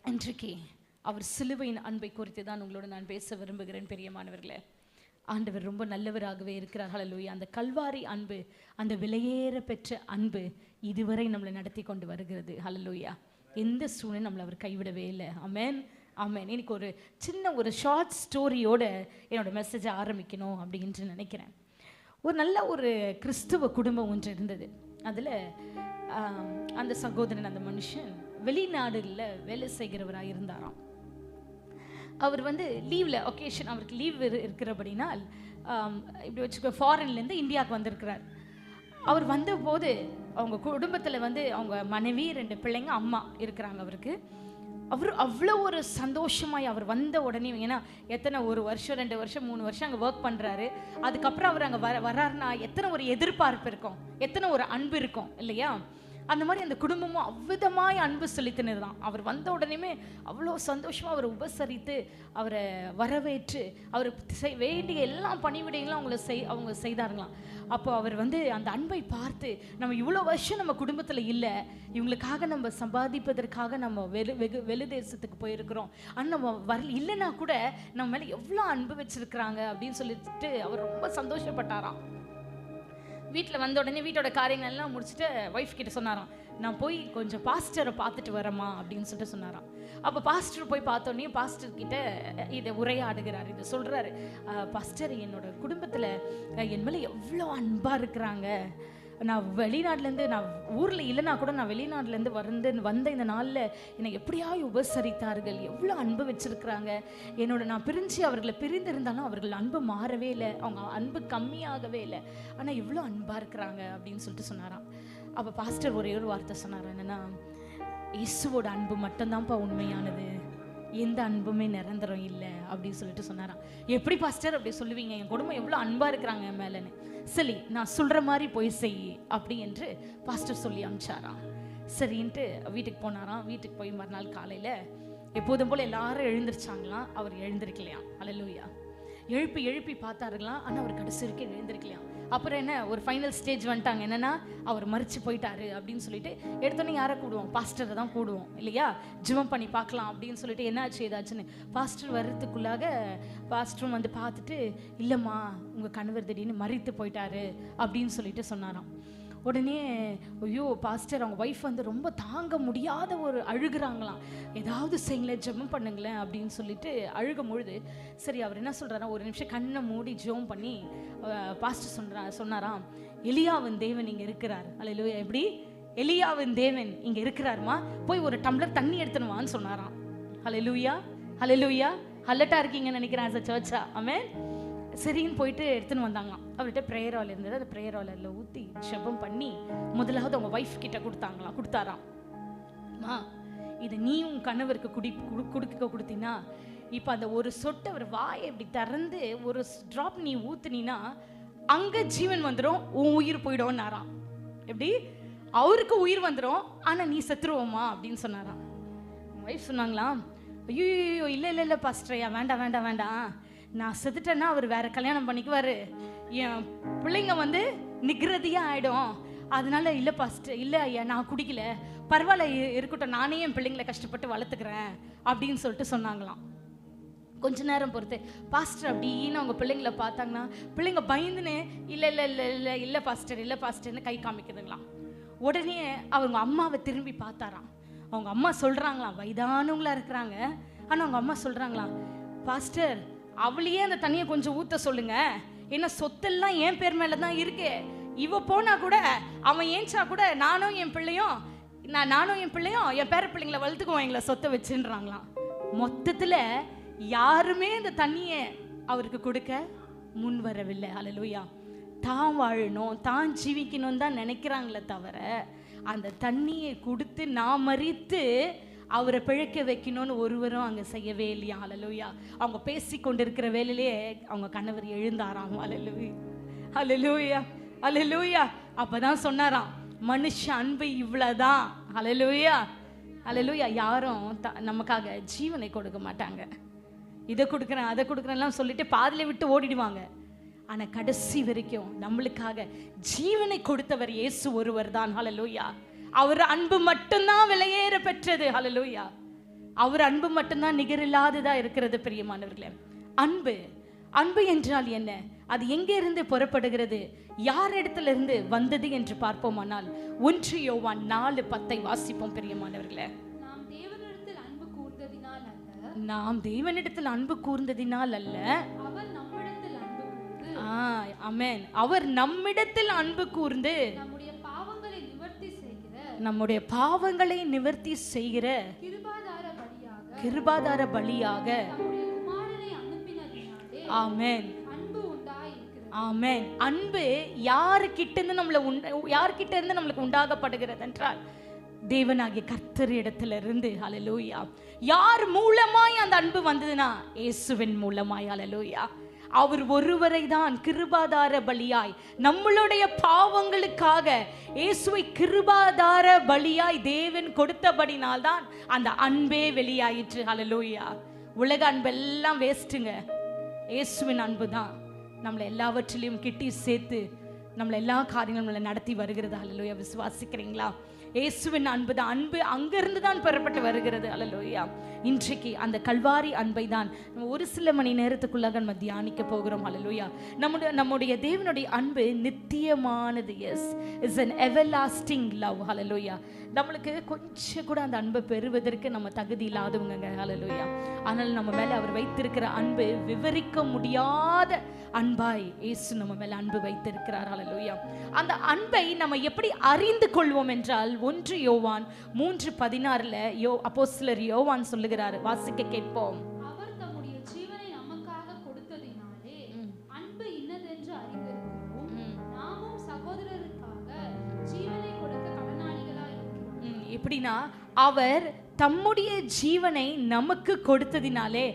இன்றைக்கு அவர் சிலுவையின் அன்பை குறித்து தான் உங்களோட நான் பேச விரும்புகிறேன். பிரியமானவர்களே, ஆண்டவர் ரொம்ப நல்லவராகவே இருக்கிறார். ஹல்லேலூயா. அந்த கல்வாரி அன்பு, அந்த விலையேற பெற்ற அன்பு இதுவரை நம்மளை நடத்தி கொண்டு வருகிறது. ஹல்லேலூயா. எந்த சூழ்நிலை நம்மளை அவர் கைவிடவே இல்லை. ஆமென், ஆமென். எனக்கு ஒரு சின்ன ஒரு ஷார்ட் ஸ்டோரியோட என்னோட மெசேஜை ஆரம்பிக்கணும் அப்படின்னு நினைக்கிறேன். ஒரு நல்ல ஒரு கிறிஸ்துவ குடும்பம் ஒன்று இருந்தது. அதில் அந்த சகோதரன், அந்த மனுஷன் வெளிநாடுகளில் வேலை செய்கிறவராக இருந்தாராம். அவர் லீவில் ஒகேஷன், அவருக்கு லீவ் இருக்கிறபடினால் இப்படி வச்சுக்க ஃபாரின்லேருந்து இந்தியாவுக்கு வந்திருக்கிறார். அவர் வந்தபோது அவங்க குடும்பத்தில் அவங்க மனைவி, 2 பிள்ளைங்க, அம்மா இருக்கிறாங்க அவருக்கு. அவர் அவ்வளோ ஒரு சந்தோஷமாய் அவர் வந்த உடனே, ஏன்னா எத்தனை 1 வருஷம் 2 வருஷம் 3 வருஷம் அங்கே ஒர்க் பண்ணுறாரு. அதுக்கப்புறம் அவர் அங்கே வர்றாருன்னா எத்தனை ஒரு எதிர்பார்ப்பு இருக்கும், எத்தனை ஒரு அன்பு இருக்கும் இல்லையா? அந்த மாதிரி அந்த குடும்பமும் அவ்விதமாய் அன்பு செலுத்தினது தான். அவர் வந்த உடனேயுமே அவ்வளோ சந்தோஷமாக அவரை உபசரித்து அவரை வரவேற்று அவர் வேண்டிய எல்லா பணிவிடைகளும் அவங்க செய்தார்களாம். அப்போ அவர் அந்த அன்பை பார்த்து, நம்ம இவ்வளோ வருஷம் நம்ம குடும்பத்தில் இல்லை, இவங்களுக்காக நம்ம சம்பாதிப்பதற்காக நம்ம வெளி தேசத்துக்கு போயிருக்கிறோம், ஆனால் நம்ம இல்லைன்னா கூட நம்ம மேலே எவ்வளோ அன்பு வச்சிருக்கிறாங்க அப்படின்னு சொல்லிட்டு அவர் ரொம்ப சந்தோஷப்பட்டாராம். வீட்டில் வந்த உடனே வீட்டோட காரியங்கள் எல்லாம் முடிச்சுட்டு ஒய்ஃப் கிட்ட சொன்னாராம், நான் போய் கொஞ்சம் பாஸ்டரை பார்த்துட்டு வரேம்மா அப்படின்னு சொல்லிட்டு சொன்னாராம். அப்போ பாஸ்டர் போய் பார்த்தோன்னே பாஸ்டர் கிட்ட இதை உரையாடுகிறார். இதை சொல்கிறாரு, பாஸ்டர், என்னோட குடும்பத்தில் என் மேலே எவ்வளோ அன்பாக இருக்கிறாங்க. நான் வெளிநாட்டிலேருந்து, நான் ஊரில் இல்லைனா கூட நான் வெளிநாட்டிலேருந்து வந்த இந்த நாளில் என்னை எப்படியாவது உபசரித்தார்கள், எவ்வளோ அன்பு வச்சுருக்கிறாங்க. நான் அவர்களை பிரிந்திருந்தாலும் அவர்கள் அன்பு மாறவே இல்லை, அவங்க அன்பு கம்மியாகவே இல்லை, ஆனால் எவ்வளோ அன்பாக இருக்கிறாங்க அப்படின்னு சொல்லிட்டு சொன்னாராம். அப்போ பாஸ்டர் ஒரே ஒரு வார்த்தை சொன்னார், என்னென்னா, இயேசுவோட அன்பு மட்டும்தான்ப்பா உண்மையானது, எந்த அன்புமே நிரந்தரம் இல்லை அப்படின்னு சொல்லிட்டு சொன்னாராம். எப்படி பாஸ்டர் அப்படி சொல்லுவீங்க, என் குடும்பம் எவ்வளோ அன்பாக இருக்கிறாங்க என் மேலேன்னு. சரி, நான் சொல்கிற மாதிரி போய் செய் அப்படி என்று பாஸ்டர் சொல்லி அனுப்பிச்சாராம். சரின்ட்டு வீட்டுக்கு போனாராம். வீட்டுக்கு போய் மறுநாள் காலையில் எப்போதும் போல் எல்லாரும் எழுந்திருச்சாங்களாம். அவர் எழுந்திருக்கலையாம். அல்லேலூயா. எழுப்பி பார்த்தாருங்களாம், ஆனால் அவர் கடைசி வரைக்கும் எழுந்திருக்கலையாம். அப்புறம் என்ன, ஒரு ஃபைனல் ஸ்டேஜ் வந்துட்டாங்க. என்னென்னா, அவர் மறிச்சு போயிட்டாரு அப்படின்னு சொல்லிட்டு எடுத்தோன்னே யாரை கூடுவோம், பாஸ்டரை தான் கூடுவோம் இல்லையா? ஜெபம் பண்ணி பார்க்கலாம் அப்படின்னு சொல்லிட்டு என்னாச்சு ஏதாச்சுன்னு பாஸ்டர் வர்றதுக்குள்ளாக பாஸ்டரும் பார்த்துட்டு, இல்லைம்மா, உங்கள் கணவர் திடீர்னு மறித்து போயிட்டாரு அப்படின்னு சொல்லிட்டு சொன்னாராம். உடனே, ஐயோ பாஸ்டர், அவங்க ஒய்ஃப் ரொம்ப தாங்க முடியாத ஒரு அழுகுறாங்களாம், ஏதாவது செய்யுங்களேன், ஜெபம் பண்ணுங்களேன் அப்படின்னு சொல்லிட்டு அழுகும் பொழுது, சரி அவர் என்ன சொல்கிறாரா, ஒரு நிமிஷம் கண்ணை மூடி ஜெபம் பண்ணி பாஸ்டர் சொன்னாராம், எலியாவின் தேவன் இங்கே இருக்கிறார். அல்லேலூயா. எப்படி? எலியாவின் தேவன் இங்கே இருக்கிறாருமா, போய் ஒரு டம்ளர் தண்ணி எடுத்துனுவான்னு சொன்னாராம். அல்லேலூயா, அல்லேலூயா. அலர்ட்டாக இருக்கீங்கன்னு நினைக்கிறேன் as a church. ஆமென். சரின்னு போயிட்டு எடுத்துன்னு வந்தாங்களாம். அவர்கிட்ட ப்ரேயர் ஆயில் இருந்தது. அந்த ப்ரேயர் ஆயிலில் ஊற்றி ஜெபம் பண்ணி முதலாவது அவங்க ஒய்ஃப் கிட்ட கொடுத்தாராம். இதை நீ உன் கணவருக்கு கொடுத்தீங்கன்னா, இப்போ அந்த ஒரு சொட்டு அவர் வாயை இப்படி திறந்து ஒரு ட்ராப் நீ ஊத்துனீன்னா அங்கே ஜீவன் வந்துடும், உன் உயிர் போயிடும்னாராம். எப்படி? அவருக்கு உயிர் வந்துடும், ஆனால் நீ செத்துருவோமா அப்படின்னு சொன்னாராம். ஒய்ஃப் சொன்னாங்களாம், ஐயோ இல்லை பாஸ்டரையா, வேண்டாம், நான் செத்துட்டேன்னா அவர் வேற கல்யாணம் பண்ணிக்குவார், என் பிள்ளைங்க நிகிரதியாக ஆகிடும், அதனால இல்லை பாஸ்டர், இல்லை ஐயா, நான் குடிக்கல, பரவாயில்ல இருக்கட்டும், நானே என் பிள்ளைங்களை கஷ்டப்பட்டு வளர்த்துக்கிறேன் அப்படின்னு சொல்லிட்டு சொன்னாங்களாம். கொஞ்ச நேரம் பொறுத்து பாஸ்டர் அப்படின்னு அவங்க பிள்ளைங்களை பார்த்தாங்கன்னா பிள்ளைங்க பயந்துன்னு இல்லை பாஸ்டர்னு கை காமிக்குதுங்களாம். உடனே அவங்க அம்மாவை திரும்பி பார்த்தாராம். அவங்க அம்மா சொல்கிறாங்களாம், வயதானவங்களா இருக்கிறாங்க, ஆனால் அவங்க அம்மா சொல்கிறாங்களாம், பாஸ்டர் அவளையே அந்த தண்ணியை கொஞ்சம் ஊற்ற சொல்லுங்க, ஏன்னா சொத்தெல்லாம் என் பேர் மேலே தான் இருக்கு, இவ போனா கூட அவன் ஏன்ச்சா கூட நானும் என் பிள்ளையும் என் பேர பிள்ளைங்களை வளர்த்துக்குவோம், எங்களை சொத்தை வச்சுன்றாங்களாம். மொத்தத்தில் யாருமே இந்த தண்ணியை அவருக்கு கொடுக்க முன் வரவில்லை. அல்லேலூயா. தான் வாழணும், தான் ஜீவிக்கணும் தான் நினைக்கிறாங்களே தவிர அந்த தண்ணியை கொடுத்து நான் மறித்து அவரை பிழைக்க வைக்கணும்னு ஒருவரும் அங்கே செய்யவே இல்லையா. அல்லேலூயா. அவங்க பேசி கொண்டிருக்கிற வேலையிலே அவங்க கணவர் எழுந்தாராம். அல்லேலூயா, அல்லேலூயா, அல்லேலூயா. அப்பதான் சொன்னாராம், மனுஷ அன்பு இவ்வளவுதான். அல்லேலூயா, அல்லேலூயா. யாரும் நமக்காக ஜீவனை கொடுக்க மாட்டாங்க. இதை கொடுக்குறேன் அதை கொடுக்குறேன்லாம் சொல்லிட்டு பாதியில விட்டு ஓடிடுவாங்க. ஆனால் கடைசி வரைக்கும் நம்மளுக்காக ஜீவனை கொடுத்தவர் இயேசு ஒருவர் தான். ஹல்லேலூயா. அவர் அன்பு மட்டும்தான் விலையேற பெற்றது. ஹல்லேலூயா. அவர் அன்பு மட்டும்தான் நிகரில்லாததா இருக்கிறது பிரியமானவர்களே. அன்பு அன்பு என்றால் என்ன? அது எங்கே இருந்து புறப்படுகிறது, யார் இடத்துல இருந்து வந்தது என்று பார்ப்போமானால் 1 யோவான் 4:10 வாசிப்போம் பிரியமானவர்களே. நாம் தேவனிடத்தில் அன்பு கூர்ந்ததினால் அல்ல, ஆமென், அவர் நம்மிடத்தில் அன்பு கூர்ந்து நம்முடைய பாவங்களை நிவர்த்தி செய்கிற கிருபாதார பலியாக ஆமென் ஆமென். அன்பு யார்கிட்ட இருந்து நம்மளுக்கு உண்டாகப்படுகிறது என்றால் தேவனாகிய கர்த்தர் இடத்துல இருந்து. ஹல்லேலூயா. யார் மூலமாய் அந்த அன்பு வந்ததுன்னா இயேசுவின் மூலமாய். ஹல்லேலூயா. அவர் ஒருவரை தான் கிருபாதார பலியாய் நம்மளுடைய பாவங்களுக்காக இயேசுவை கிருபாதார பலியாய் தேவன் கொடுத்தபடினால் தான் அந்த அன்பே வெளியாயிற்று. ஹல்லேலூயா. உலக அன்பெல்லாம் வேஸ்ட்டுங்க. இயேசுவின் அன்பு தான் நம்மளை எல்லாவற்றிலையும் கிட்டி சேர்த்து நம்மளை எல்லா காரியங்களும் நம்மளை நடத்தி வருகிறது. ஹல்லேலூயா. விசுவாசிக்கிறீங்களா? இயேசுவின் அன்பு தான். அன்பு அங்கிருந்து தான் பெறப்பட்டு வருகிறது. ஹல்லேலூயா. இன்றைக்கு அந்த கல்வாரி அன்பை தான் ஒரு சில மணி நேரத்துக்குள்ளாக நம்ம தியானிக்க போகிறோம். ஹல்லேலூயா. நம்முடைய தேவனுடைய அன்பு நித்தியமானது. Yes, is an everlasting love. Hallelujah. நம்மளுக்கு கொஞ்சம் கூட அந்த அன்பை பெறுவதற்கு நம்ம தகுதி இல்லாதவங்க. ஹல்லேலூயா. ஆனால் நம்ம மேல அவர் வைத்திருக்கிற அன்பு விவரிக்க முடியாத அன்பாய் இயேசு நம்ம மேல அன்பு வைத்திருக்கிறார். ஹல்லேலூயா. அந்த அன்பை நம்ம எப்படி அறிந்து கொள்வோம் என்றால் 1 யோவான் 3:16 அப்போஸ்தலர் யோவான் சொல்லுகிறார். வாசிக்க கேட்போம். அவர் தம்முடைய ஜீவனை நமக்காக கொடுத்ததினாலே அன்பு இன்னதென்று அறிந்திருக்கிறோம். நாமும் சகோதரருக்காக ஜீவனை கொடுக்க கடனாளிகளாய் இருக்கிறோம். எப்படின்னா அவர் தம்முடைய ஜீவனை நமக்கு கொடுத்ததினாலே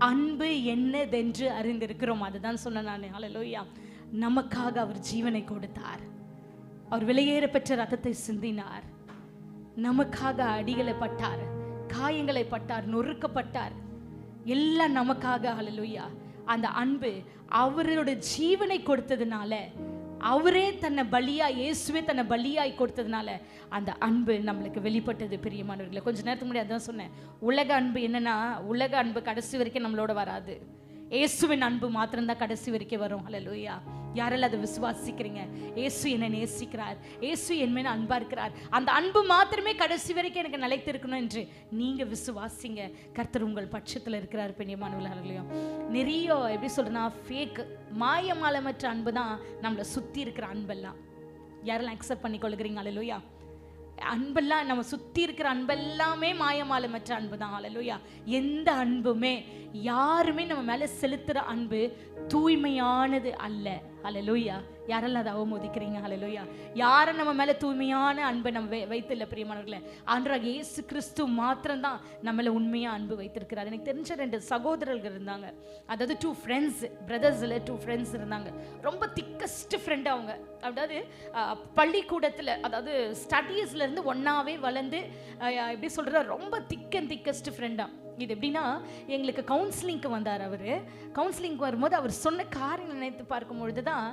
அன்பு என்னதென்று அறிந்திருக்கிறோம். அதுதான் சொன்னேன் நான். ஹல்லேலூயா. நமக்காக அவர் ஜீவனை கொடுத்தார். அவர் விலையேற பெற்ற ரத்தத்தை சிந்தினார். நமக்காக அடிகளை பட்டார், காயங்களை பட்டார், நொறுக்கப்பட்டார், எல்லாம் நமக்காக. ஹல்லேலூயா. அந்த அன்பு அவரோட ஜீவனை கொடுத்ததுனால, அவரே தன்னை பலியாய், இயேசுவே தன்னை பலியாய் கொடுத்ததுனால அந்த அன்பு நம்மளுக்கு வெளிப்பட்டது. பிரியமானவர்களே, கொஞ்ச நேரத்துக்கு முன்னாடி அதான் சொன்னேன். உலக அன்பு என்னன்னா, உலக அன்பு கடைசி வரைக்கும் நம்மளோட வராது. இயேசுவின் அன்பு மாத்திரம்தான் கடைசி வரைக்கும் வரும். ஹல்லேலூயா. யாரெல்லாம் அதை விசுவாசிக்கிறீங்க? இயேசு என்னை நேசிக்கிறார், இயேசு என் மேல அன்பா இருக்கிறார், அந்த அன்பு மாத்திரமே கடைசி வரைக்கும் எனக்கு நிலைத்திருக்கணும் என்று நீங்க விசுவாசிங்க. கர்த்தர் உங்கள் பட்சத்தில் இருக்கிறார். பிரியமானவர்களே, நிறைய எப்படி சொல்றேன்னா ஃபேக், மாயமாலமற்ற அன்பு தான் நம்மளை சுத்தி இருக்கிற அன்பெல்லாம். யாரெல்லாம் அக்செப்ட் பண்ணி கொள்கிறீங்க? ஹல்லேலூயா. அன்பெல்லாம் நம்ம சுத்தி இருக்கிற அன்பெல்லாமே மாயமாலமற்ற அன்பு தான். ஹல்லேலூயா. எந்த அன்புமே, யாருமே நம்ம மேல செலுத்துற அன்பு தூய்மையானது அல்ல. ஹல்லேலூயா. யாரெல்லாம் அதை அவமதிக்கிறீங்க? ஹல்லேலூயா. யாரை நம்ம மேல தூய்மையான அன்பை நம்ம வைத்தில்ல பிரியமானவர்களே. ஆண்டவராகிய இயேசு கிறிஸ்து மாத்திரம்தான் நம்மள உண்மையா அன்பு வைத்திருக்கிறார். எனக்கு தெரிஞ்ச 2 சகோதரர்கள் இருந்தாங்க. அதாவது 2 ஃப்ரெண்ட்ஸ், பிரதர்ஸ்ல 2 ஃப்ரெண்ட்ஸ் இருந்தாங்க. ரொம்ப திக்கஸ்ட் ஃப்ரெண்ட் அவங்க. அதாவது பள்ளிக்கூடத்துல, அதாவது ஸ்டடீஸ்ல இருந்து ஒன்னாவே வளர்ந்து எப்படி சொல்ற, ரொம்ப திக்கஸ்ட் ஃப்ரெண்டா. இது எப்படின்னா, எங்களுக்கு கவுன்சிலிங்க்கு வந்தார். அவர் கவுன்சிலிங்க்கு வரும்போது அவர் சொன்ன காரியம் நினைத்து பார்க்கும்பொழுது தான்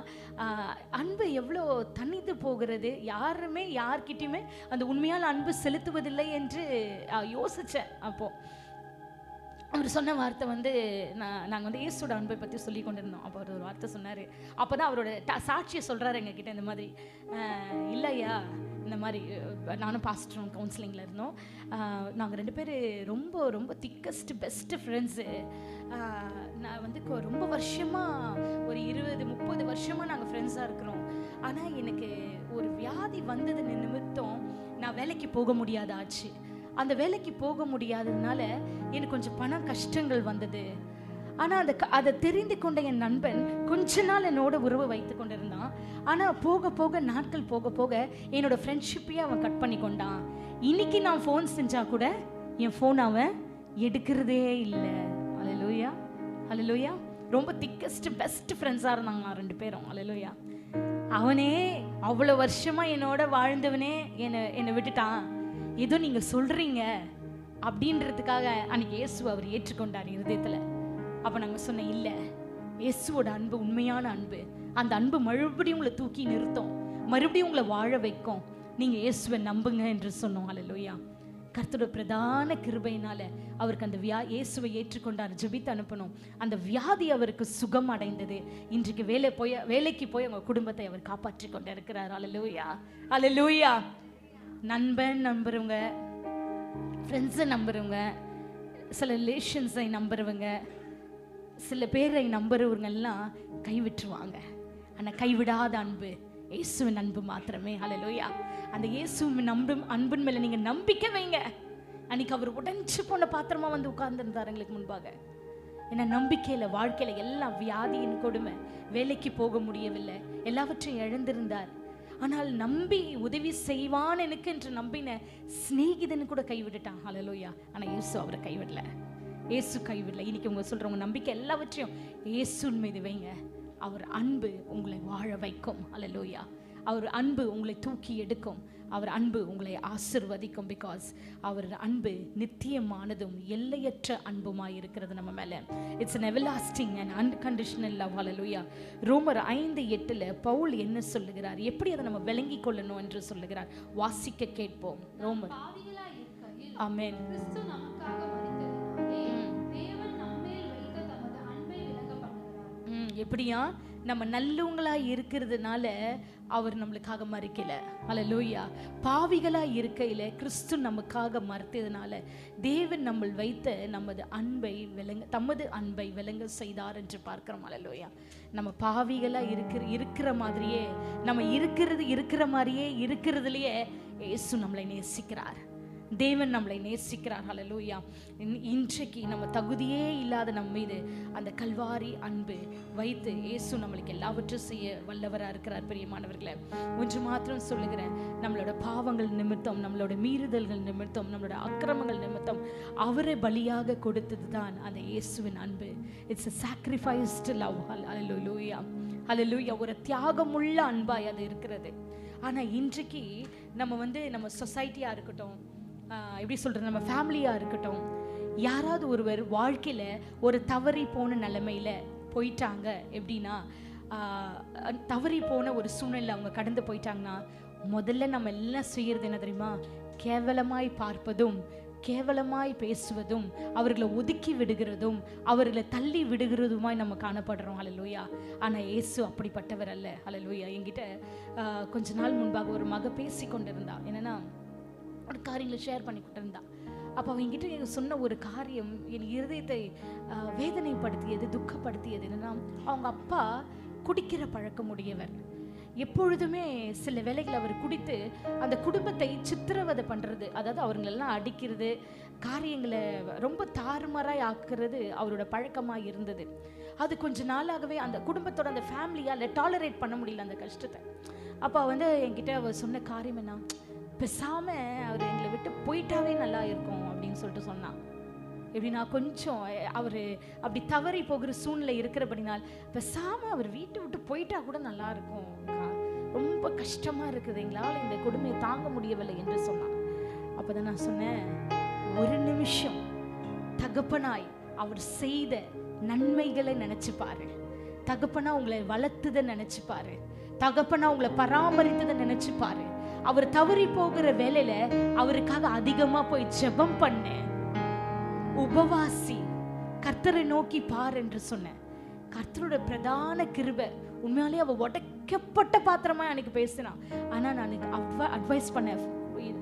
அன்பு எவ்வளோ தனித்து போகிறது, யாருமே யார்கிட்டையுமே அந்த உண்மையான அன்பு செலுத்துவதில்லை என்று யோசித்தேன். அப்போது அவர் சொன்ன வார்த்தை வந்து, நாங்கள் வந்து இயேசுவோட அன்பை பற்றி சொல்லி கொண்டிருந்தோம். அப்போ அவர் ஒரு வார்த்தை சொன்னார். அப்போ தான் அவரோட சாட்சியை சொல்கிறாரு எங்ககிட்ட. இந்த மாதிரி இல்லையா, இந்த மாதிரி நானும் பாஸ்டரும் கவுன்சிலிங்கில் இருந்தோம். நாங்கள் 2 பேர் ரொம்ப ரொம்ப திக்கஸ்ட் பெஸ்ட்டு ஃப்ரெண்ட்ஸு. நான் வந்து ரொம்ப வருஷமாக, ஒரு 20-30 வருஷமாக நாங்கள் ஃப்ரெண்ட்ஸாக இருக்கிறோம். ஆனால் எனக்கு ஒரு வியாதி வந்தது நிமித்தம் நான் வேலைக்கு போக முடியாத ஆச்சு. அந்த வேலைக்கு போக முடியாததுனால எனக்கு கொஞ்சம் பண கஷ்டங்கள் வந்தது. ஆனால் அதை தெரிந்து கொண்ட என் நண்பன் கொஞ்ச நாள் என்னோட உறவு வைத்து கொண்டிருந்தான். ஆனால் போக போக, நாட்கள் போக போக என்னோட ஃப்ரெண்ட்ஷிப்பையே அவன் கட் பண்ணி கொண்டான். இன்னைக்கு நான் ஃபோன் செஞ்சா கூட என் ஃபோன் அவன் எடுக்கிறதே இல்லை. ஹல்லேலூயா. ஹல்லேலூயா. ரொம்ப திக்கஸ்ட் பெஸ்ட் ஃப்ரெண்ட்ஸாக இருந்தாங்க 2 பேரும். ஹல்லேலூயா. அவனே அவ்வளோ வருஷமாக என்னோட வாழ்ந்தவனே என்னை விட்டுட்டான். ஏதோ நீங்கள் சொல்கிறீங்க அப்படின்றதுக்காக அன்றைக்கி இயேசு அவர் ஏற்றுக்கொண்டார் இருதயத்தில். அப்போ நாங்கள் சொன்னேன், இல்லை, இயேசுவோட அன்பு உண்மையான அன்பு. அந்த அன்பு மறுபடியும் உங்களை தூக்கி நிறுத்தும், மறுபடியும் உங்களை வாழ வைக்கும். நீங்கள் இயேசுவை நம்புங்க என்று சொன்னோம். ஹல்லேலூயா. கர்த்தருடைய பிரதான கிருபையினால அவருக்கு அந்த இயேசுவை ஏற்றுக்கொண்டார், ஜெபித்து அனுப்பணும். அந்த வியாதி அவருக்கு சுகம் அடைந்தது. இன்றைக்கு வேலைக்கு போய் அவங்க குடும்பத்தை அவர் காப்பாற்றி கொண்டு இருக்கிறார். அல்லேலூயா, அல்லேலூயா. நம்புறவங்க, ஃப்ரெண்ட்ஸை நம்புறவங்க, சில ரிலேஷன்ஸை நம்புறவங்க, சில பேரை நம்புறவங்க எல்லாம் கைவிட்டுருவாங்க. ஆனால் கைவிடாத அன்பு இயேசுவின் அன்பு மாத்திரமே. அல்லேலூயா. அந்த இயேசுவின் அன்பின் மேல நீங்க நம்பிக்கை வைங்க. அன்னைக்கு அவர் உடைஞ்சு போன பாத்திரமா வந்து உட்கார்ந்துருந்தார் எங்களுக்கு முன்பாக. ஏன்னா நம்பிக்கையில, வாழ்க்கையில எல்லாம் வியாதியின் கொடுமை, வேலைக்கு போக முடியவில்லை, எல்லாவற்றையும் இழந்திருந்தார். ஆனால் நம்பி உதவி செய்வான் எனக்கு என்று நம்பின சிநேகிதன் கூட கைவிட்டுட்டான். அல்லேலூயா. ஆனா இயேசு அவரை கைவிடல, இயேசு கைவிடல. இன்னைக்கு உங்க சொல்றவங்க நம்பிக்கை எல்லாவற்றையும் இயேசுவின் மீது வைங்க. அவர் அன்பு உங்களை வாழ வைக்கும். அல்லேலூயா. அவர் அன்பு உங்களை தூக்கி எடுக்கும். அவர் அன்பு உங்களை ஆசிர்வதிக்கும். பிகாஸ் அவர் அன்பு நித்தியமானதும் எல்லையற்ற அன்புமாய் இருக்கிறது நம்ம மேல. It's an everlasting and unconditional love. Hallelujah. ரோமர் 5:8 பவுல் என்ன சொல்லுகிறார், எப்படி அதை நம்ம விளங்கி கொள்ளணும் என்று சொல்லுகிறார். வாசிக்க கேட்போம். ரோமர். ஆமென். கிறிஸ்து நமக்காக மரித்ததினாலே தேவன் நம்மேல் வைத்த தமது அன்பை விளங்க பண்ணுகிறார். எப்படியா? நம்ம நல்லவங்களா இருக்கிறதுனால அவர் நம்மளுக்காக மறிக்கல. அல்லேலூயா. பாவிகளா இருக்கையில கிறிஸ்து நமக்காக மறுத்ததுனால தேவன் நம்ம வைத்த தமது அன்பை விளங்க செய்தார் என்று பார்க்கிறோம். அல்லேலூயா. நம்ம பாவிகளா இருக்கிற மாதிரியே, நம்ம இருக்கிற மாதிரியே இருக்கிறதுலயே இயேசு நம்மளை நேசிக்கிறார். தேவன் நம்மளை நேசிக்கிறார். ஹல்லேலூயா. இன்றைக்கு நம்ம தகுதியே இல்லாத நம்ம மீது அந்த கல்வாரி அன்பு வைத்து இயேசு நம்மளுக்கு எல்லாவற்றையும் செய்ய வல்லவராக இருக்கிறார். பிரியமானவர்களே, ஒன்று மாத்திரம் சொல்லுகிறேன், நம்மளோட பாவங்கள் நிமித்தம், நம்மளோட மீறுதல்கள் நிமித்தம், நம்மளோட அக்கிரமங்கள் நிமித்தம் அவரை பலியாக கொடுத்தது தான் அந்த இயேசுவின் அன்பு. It's a sacrificed love. ஹல்லேலூயா, ஹல்லேலூயா. ஒரு தியாகமுள்ள அன்பாய் அது இருக்கிறது. ஆனால் இன்றைக்கு நம்ம சொசைட்டியாக இருக்கட்டும், எப்படி சொல்கிறது, நம்ம ஃபேமிலியாக இருக்கட்டும், யாராவது ஒருவர் வாழ்க்கையில் ஒரு தவறி போன நிலைமையில் போயிட்டாங்க, எப்படின்னா தவறி போன ஒரு சூழ்நிலை அவங்க கடந்து போயிட்டாங்கன்னா, முதல்ல நம்ம எல்லாம் செய்கிறது என்ன தெரியுமா? கேவலமாய் பார்ப்பதும், கேவலமாய் பேசுவதும், அவர்களை ஒதுக்கி விடுகிறதும், அவர்களை தள்ளி விடுகிறதுமாய் நம்ம காணப்படுறோம். அல்லேலூயா. ஆனால் இயேசு அப்படிப்பட்டவர் அல்ல. அல்லேலூயா. என்கிட்ட கொஞ்ச நாள் முன்பாக ஒரு மக பேசி கொண்டிருந்தா. என்னன்னா, ஒரு காரியங்களை ஷேர் பண்ணி கொண்டிருந்தா. அப்போ அவங்ககிட்ட சொன்ன ஒரு காரியம் என் இருதயத்தை வேதனைப்படுத்தியது, துக்கப்படுத்தியது. என்னன்னா, அவங்க அப்பா குடிக்கிற பழக்கம் உடையவர். எப்பொழுதுமே சில வேளைகள் அவர் குடித்து அந்த குடும்பத்தை சித்திரவதை பண்ணுறது, அதாவது அவங்களெல்லாம் அடிக்கிறது, காரியங்களை ரொம்ப தாறுமாறாய் ஆக்குறது அவரோட பழக்கமாக இருந்தது. அது கொஞ்ச நாளாகவே அந்த குடும்பத்தோட, அந்த ஃபேமிலியால் டாலரேட் பண்ண முடியல அந்த கஷ்டத்தை. அப்போ என்கிட்ட அவர் சொன்ன காரியம் என்ன, பேசாமல் அவர் எங்களை விட்டு போயிட்டாவே நல்லா இருக்கும் அப்படின்னு சொல்லிட்டு சொன்னான். எப்படின்னா, கொஞ்சம் அவர் அப்படி தவறி போகிற சூழ்நிலை இருக்கிறபடினால் பேசாமல் அவர் வீட்டை விட்டு போயிட்டா கூட நல்லா இருக்கும், ரொம்ப கஷ்டமாக இருக்குது, எங்களால் இந்த கொடுமையை தாங்க முடியவில்லை என்று சொன்னான். அப்போ தான் நான் சொன்னேன், ஒரு நிமிஷம் தகப்பனாய் அவர் செய்த நன்மைகளை நினைச்சு பாரு. தகப்பனா உங்களை வளர்த்ததை நினைச்சு பாரு. தகப்பனா உங்களை பராமரித்ததை நினைச்சு பாரு. அவர் தவறி போகிற வேலையில அவருக்காக அதிகமா போய் ஜெபம் பண்ண, உபவாசி, கர்த்தரை நோக்கி பார் என்று சொன்னேன். கர்த்தரோட பிரதான கிருபை, உண்மையாலே அவ உடைக்கப்பட்ட பாத்திரமா எனக்கு பேசினான். ஆனா நான் அட்வைஸ் பண்ணேன்,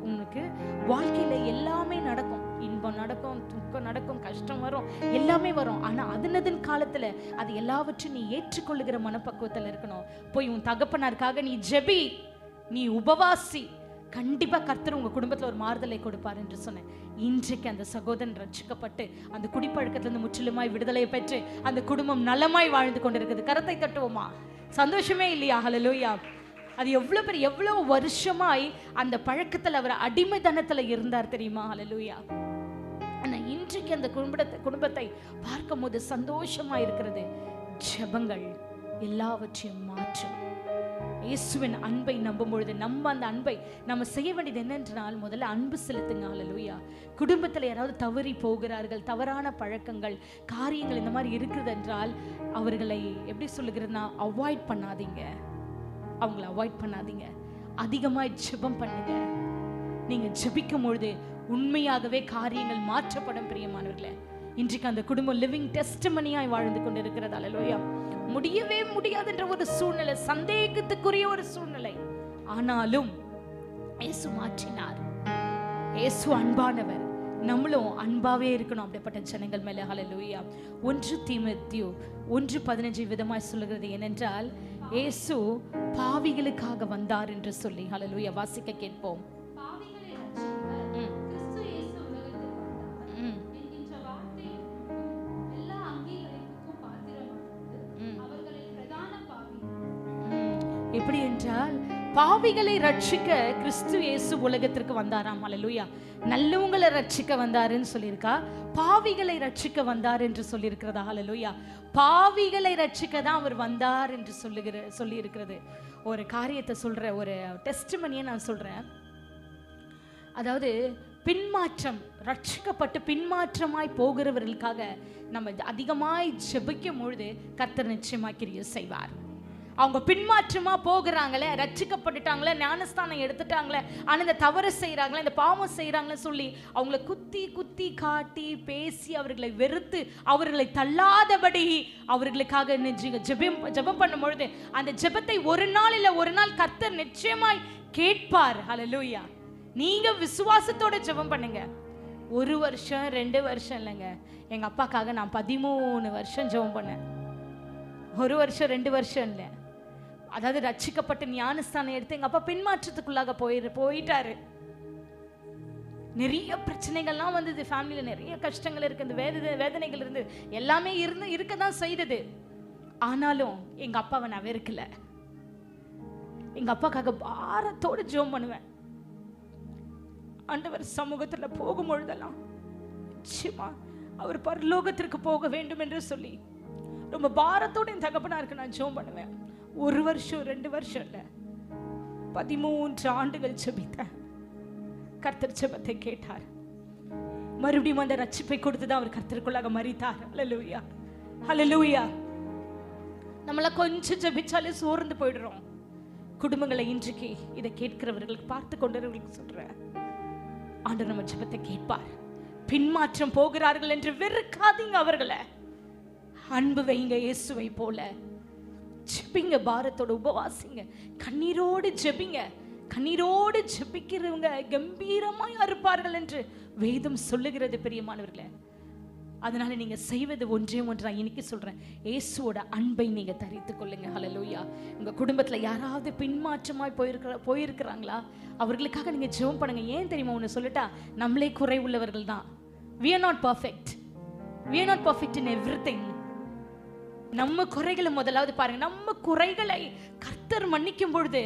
உனக்கு வாழ்க்கையில எல்லாமே நடக்கும், இன்பம் நடக்கும், துக்கம் நடக்கும், கஷ்டம் வரும், எல்லாமே வரும். ஆனா அதனதன் காலத்துல அது எல்லாவற்றையும் நீ ஏற்றுக்கொள்ளுகிற மனப்பக்குவத்துல இருக்கணும். போய் உன் தகப்பனாருக்காக நீ ஜெபி, நீ உபவாசி, கண்டிப்பா கர்த்தர் உங்க குடும்பத்துல ஒரு மாறுதலை கொடுப்பார் என்று சொன்னேன். இன்றைக்கு அந்த சகோதரன் ரட்சிக்கப்பட்டு அந்த குடிப்பழக்கத்திலிருந்து முற்றிலுமாய் விடுதலையை பெற்று அந்த குடும்பம் நலமாய் வாழ்ந்து கொண்டிருக்குது. கரத்தை தட்டுவோமா? சந்தோஷமே இல்லையா? ஹல்லேலூயா. அது எவ்வளவு வருஷமாய் அந்த பழக்கத்துல அவர் அடிமைத்தனத்துல இருந்தார் தெரியுமா? ஹல்லேலூயா. ஆனா இன்றைக்கு அந்த குடும்பத்தை பார்க்கும் போது சந்தோஷமா இருக்கிறது. ஜெபங்கள் எல்லாவற்றையும் மாற்றும். இயேசுவின் அன்பை நம்பும் பொழுது அந்த அன்பை நம்ம செய்ய வேண்டியது என்னென்றால், முதல்ல அன்பு செலுத்துங்க. ஹல்லேலூயா. குடும்பத்தில் யாராவது தவறி போகிறார்கள், தவறான பழக்கங்கள், காரியங்கள் இந்த மாதிரி இருக்குது என்றால் அவர்களை எப்படி சொல்லுகிறதுனா, அவாய்ட் பண்ணாதீங்க. அவங்கள அவாய்ட் பண்ணாதீங்க. அதிகமாக ஜெபம் பண்ணுங்க. நீங்க ஜெபிக்கும் பொழுது உண்மையாகவே காரியங்கள் மாற்றப்படும் பிரியமானவர்களே. இன்றைக்கு அந்த குடும்பம் லிவிங் டெஸ்டிமனியாய் வாழ்ந்து கொண்டு இருக்கிறது. அல்லேலூயா. முடியவே முடியாதுன்ற ஒரு சூழ்நிலை, சந்தேகத்துக்குரிய ஒரு சூழ்நிலை, ஆனாலும் இயேசு மாற்றினார். இயேசு அன்பானவர், நம்மளும் அன்பாவே இருக்கணும் அப்படிப்பட்ட ஜனங்கள் மேல. ஹல்லேலூயா. 1 தீமோத்தேயு 1:15 விதமாய் சொல்லுகிறது என்னென்றால், இயேசு பாவிகளுக்காக வந்தார் என்று சொல்லி. ஹல்லேலூயா. வாசிக்க கேட்போம். பாவிகளை ரட்சிக்க கிறிஸ்து இயேசு உலகத்தில் வந்தார் என்கின்ற வார்த்தை எல்லா அங்கீகரிப்புக்கும் பாத்திரமானது. அவர்களில் பிரதான பாவி எப்படி என்றால், பாவிகளை ரட்சிக்க கிறிஸ்து இயேசு உலகத்திற்கு வந்தாராம். ஹல்லேலூயா. நல்லவங்களை ரட்சிக்க வந்தாருன்னு சொல்லியிருக்கா, பாவிகளை ரட்சிக்க வந்தார் என்று சொல்லியிருக்கிறதா? ஹல்லேலூயா. பாவிகளை ரட்சிக்க தான் அவர் வந்தார் என்று சொல்லி இருக்கிறது. ஒரு காரியத்தை சொல்ற, ஒரு டெஸ்டிமனியை நான் சொல்றேன். அதாவது பின்மாற்றம், ரட்சிக்கப்பட்டு பின்மாற்றமாய் போகிறவர்களுக்காக நம்ம அதிகமாய் ஜெபிக்கும் பொழுது கர்த்தர் நிச்சயமாய் கிரியை செய்வார். அவங்க பின்மாற்றமா போகிறாங்களே, ரட்சிக்கப்பட்டுட்டாங்களே, ஞானஸ்தானம் எடுத்துட்டாங்களே, ஆனால் இந்த தவறு செய்கிறாங்களே, இந்த பாவம் செய்கிறாங்களே சொல்லி அவங்களை குத்தி குத்தி காட்டி பேசி அவர்களை வெறுத்து அவர்களை தள்ளாதபடி அவர்களுக்காக ஜெபம் பண்ணும் பொழுது அந்த ஜெபத்தை ஒரு நாள் இல்லை ஒரு நாள் கர்த்தர் நிச்சயமாய் கேட்பார். ஹல்லேலூயா. நீங்க விசுவாசத்தோட ஜெபம் பண்ணுங்க. 1 வருஷம் 2 வருஷம் இல்லைங்க. எங்க அப்பாக்காக நான் 13 வருஷம் ஜெபம் பண்ணேன். 1 வருஷம் 2 வருஷம் இல்லை. அதாவது ரட்சிக்கப்பட்டு ஞானஸ்தானம் எடுத்து எங்க அப்பா பின்மாற்றத்துக்குள்ளாக போயிட்டாரு. நிறைய பிரச்சனைகள்லாம் வந்தது, ஃபேமிலியில நிறைய கஷ்டங்கள் இருக்கு, இந்த வேதனைகள் இருந்து எல்லாமே இருக்கதான் செய்தது. ஆனாலும் எங்க அப்பாவை நான் வெறுக்கல. எங்க அப்பாக்காக பாரத்தோடு ஜெபம் பண்ணுவேன். ஆண்டவர் சமூகத்துல போகும் பொழுதெல்லாம் நிச்சயமா அவர் பரலோகத்திற்கு போக வேண்டும் என்று சொல்லி ரொம்ப பாரத்தோட என் தகப்பனாருக்கு நான் ஜெபம் பண்ணுவேன். 1 வருஷம் 2 வருஷம் இல்ல, 13 ஆண்டுகள் ஜெபித்தேன். கர்த்தர் ஜெபத்தை கேட்டார். மறுபடியும் அந்த ரட்சிப்பை கொடுத்துதான் அவர் கர்த்தருக்குள்ளாக மரித்தார். ஹல்லேலூயா. ஹல்லேலூயா. நம்மள கொஞ்சம் ஜெபிச்சாலே சோர்ந்து போயிடுறோம். குடும்பங்களை இன்றைக்கு இதை கேட்கிறவர்களுக்கு, பார்த்து கொண்டவர்களுக்கு சொல்றேன், ஆண்டவர் நம்ம ஜெபத்தை கேட்பார். பின்மாற்றம் போகிறார்கள் என்று வெறுக்காதீங்க அவர்களை. அன்பு வைங்க இயேசுவை போல. ஜெபிங்க, பாரத்தோட உபவாசிங்க, கண்ணீரோடு ஜெபிங்க. கண்ணீரோடு ஜெபிக்கிறவங்க கம்பீரமாய் அறுப்பார்கள் என்று வேதம் சொல்லுகிறது பிரியமானவர்களே. அதனால நீங்க செய்வது ஒன்றே ஒன்று நான் இன்னைக்கு சொல்றேன், இயேசுவோட அன்பை நீங்க தரித்துக் கொள்ளுங்க. ஹல்லேலூயா. உங்க குடும்பத்துல யாராவது பின்மாற்றமாய் போயிருக்கிறாங்களா? அவர்களுக்காக நீங்க ஜெபம் பண்ணுங்க. ஏன் தெரியுமா ஒன்று சொல்லட்டா, நம்மளே குறை உள்ளவர்கள் தான். we are not perfect in everything. நம்ம குறைகளை முதலாவது பாருங்க. நம்ம குறைகளை கர்த்தர் மன்னிக்கும் பொழுது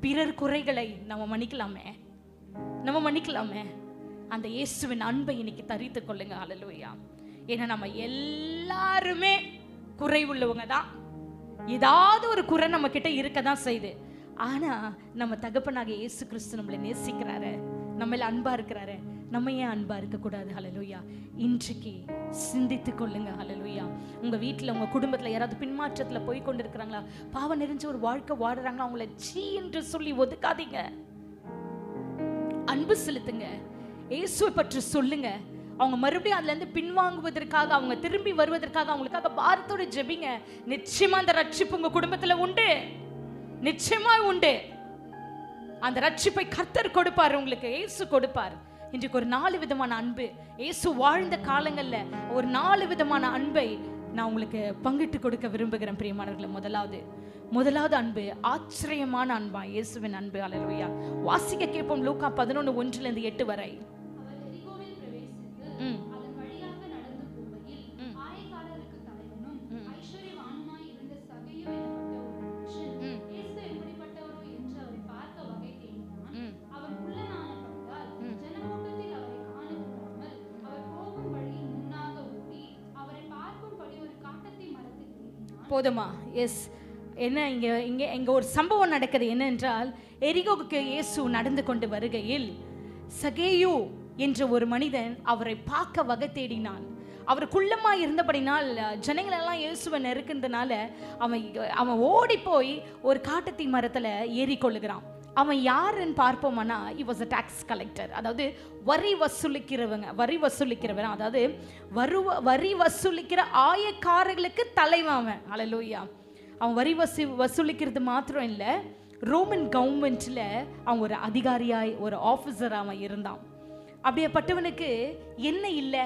பிறர் குறைகளை நம்ம மன்னிக்கலாமே. அந்த இயேசுவின் அன்பை இன்னைக்கு தரித்துக் கொள்ளுங்க. ஹல்லேலூயா. ஏன்னா நம்ம எல்லாருமே குறை உள்ளவங்க தான். ஏதாவது ஒரு குறை நம்ம கிட்ட இருக்கதான் செய்யுது. ஆனா நம்ம தகப்பனாக இயேசு கிறிஸ்து நம்மளை நேசிக்கிறாரு, நம்மள அன்பா இருக்கிறாரு. நம்ம ஏன் அன்பா இருக்க கூடாது? ஹல்லேலூயா. இன்றைக்கு சிந்தித்து கொள்ளுங்க. ஹல்லேலூயா. உங்க வீட்டுல, உங்க குடும்பத்துல யாராவது பின்மாற்றத்துல போய் கொண்டு இருக்கிறாங்களா, பாவம் நிறைஞ்ச ஒரு வாழ்க்கை வாடுறாங்களா, அவங்கள சீ என்று சொல்லி ஒதுக்காதீங்க. அன்பு செலுத்துங்க. இயேசுவை பற்றி சொல்லுங்க. அவங்க மறுபடியும் அதுல இருந்து பின்வாங்குவதற்காக, அவங்க திரும்பி வருவதற்காக அவங்களுக்காக பாரத்தோடு ஜெபிங்க. நிச்சயமா அந்த ரட்சிப்பு உங்க குடும்பத்துல உண்டு, நிச்சயமா உண்டு. அந்த ரட்சிப்பை கர்த்தர் கொடுப்பார், உங்களுக்கு இயேசு கொடுப்பார். இன்றைக்கு ஒரு 4 விதமான அன்பு, இயேசு வாழ்ந்த காலங்கள்ல ஒரு 4 விதமான அன்பை நான் உங்களுக்கு பங்கிட்டு கொடுக்க விரும்புகிறேன் பிரியமானவர்களே. முதலாவது அன்பு ஆச்சரியமான அன்பா, இயேசுவின் அன்பு. ஹல்லேலூயா. வாசிக்க கேட்போம். லூக்கா 11:1-8 வரை. போதுமா? எஸ். என்ன இங்க ஒரு சம்பவம் நடக்குது. என்னென்றால், எரிகோவுக்கு இயேசு நடந்து கொண்டு வருகையில் சகேயு என்ற ஒரு மனிதன் அவரை பார்க்க வகை தேடினான். அவர் குள்ளமா இருந்தபடினால் ஜனங்கள் எல்லாம் இயேசுவை நெருக்கிறதுனால அவன் ஓடி போய் ஒரு காட்டத்தி மரத்துல ஏறி கொள்ளுகிறான். அவன் யாருன்னு பார்ப்போம்னா he was a tax collector. அதாவது வரி வசூலிக்கிறவன், அதாவது வரி வசூலிக்கிற ஆயக்காரர்களுக்கு தலைவன் அவன். ஹல்லேலூயா. அவன் வரி வசூலிக்கிறது மாத்திரம் இல்லை, ரோமன் கவர்மெண்ட்ல அவன் ஒரு அதிகாரியாய் ஒரு ஆஃபீஸர் அவன் இருந்தான். அப்படியேப்பட்டவனுக்கு என்ன இல்லை,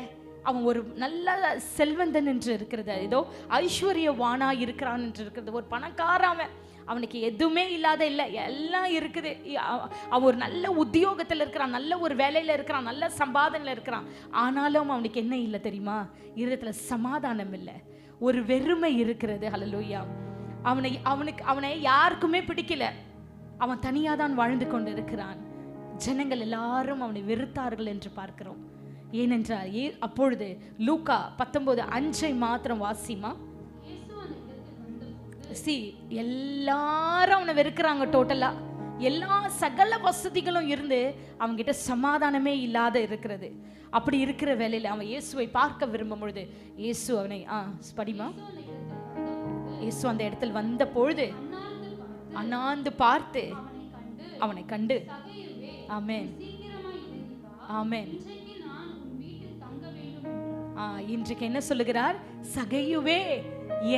அவன் ஒரு நல்ல செல்வந்தன் என்று இருக்கிறது, ஏதோ ஐஸ்வர்யவானா இருக்கிறான் என்று இருக்கிறது, ஒரு பணக்காரன் அவனுக்கு எதுவுமே இல்லாத இல்லை, எல்லாம் இருக்குது. அவன் ஒரு நல்ல உத்தியோகத்தில் இருக்கிறான், நல்ல ஒரு வேலையில் இருக்கிறான், நல்ல சம்பாதனையில் இருக்கிறான். ஆனாலும் அவனுக்கு என்ன இல்லை தெரியுமா? இருதயத்தில் சமாதானம் இல்லை, ஒரு வெறுமை இருக்கிறது. ஹல்லேலூயா. அவனை யாருக்குமே பிடிக்கல, அவன் தனியாக தான் வாழ்ந்து கொண்டு இருக்கிறான். ஜனங்கள் எல்லாரும் அவனை வெறுத்தார்கள் என்று பார்க்கிறோம். ஏனென்றால் அப்பொழுது லூக்கா 19:5 மாத்திரம் வாசிமா. எல்லாரும் அவனை வெறுக்கிறாங்க. டோட்டலா எல்லா சகல வசதிகளும் இருந்து அவங்க கிட்ட சமாதானமே இல்லாத இருக்கிறது. அப்படி இருக்கிற வேலையில அவன் இயேசுவை பார்க்க விரும்பும் பொழுது இயேசு அவனை படிமா. இயேசு அந்த இடத்தில் வந்த பொழுது அண்ணாந்து பார்த்து அவனை கண்டு, ஆமென் ஆமென், இன்றைக்கு என்ன சொல்லுகிறார்? சகையுவே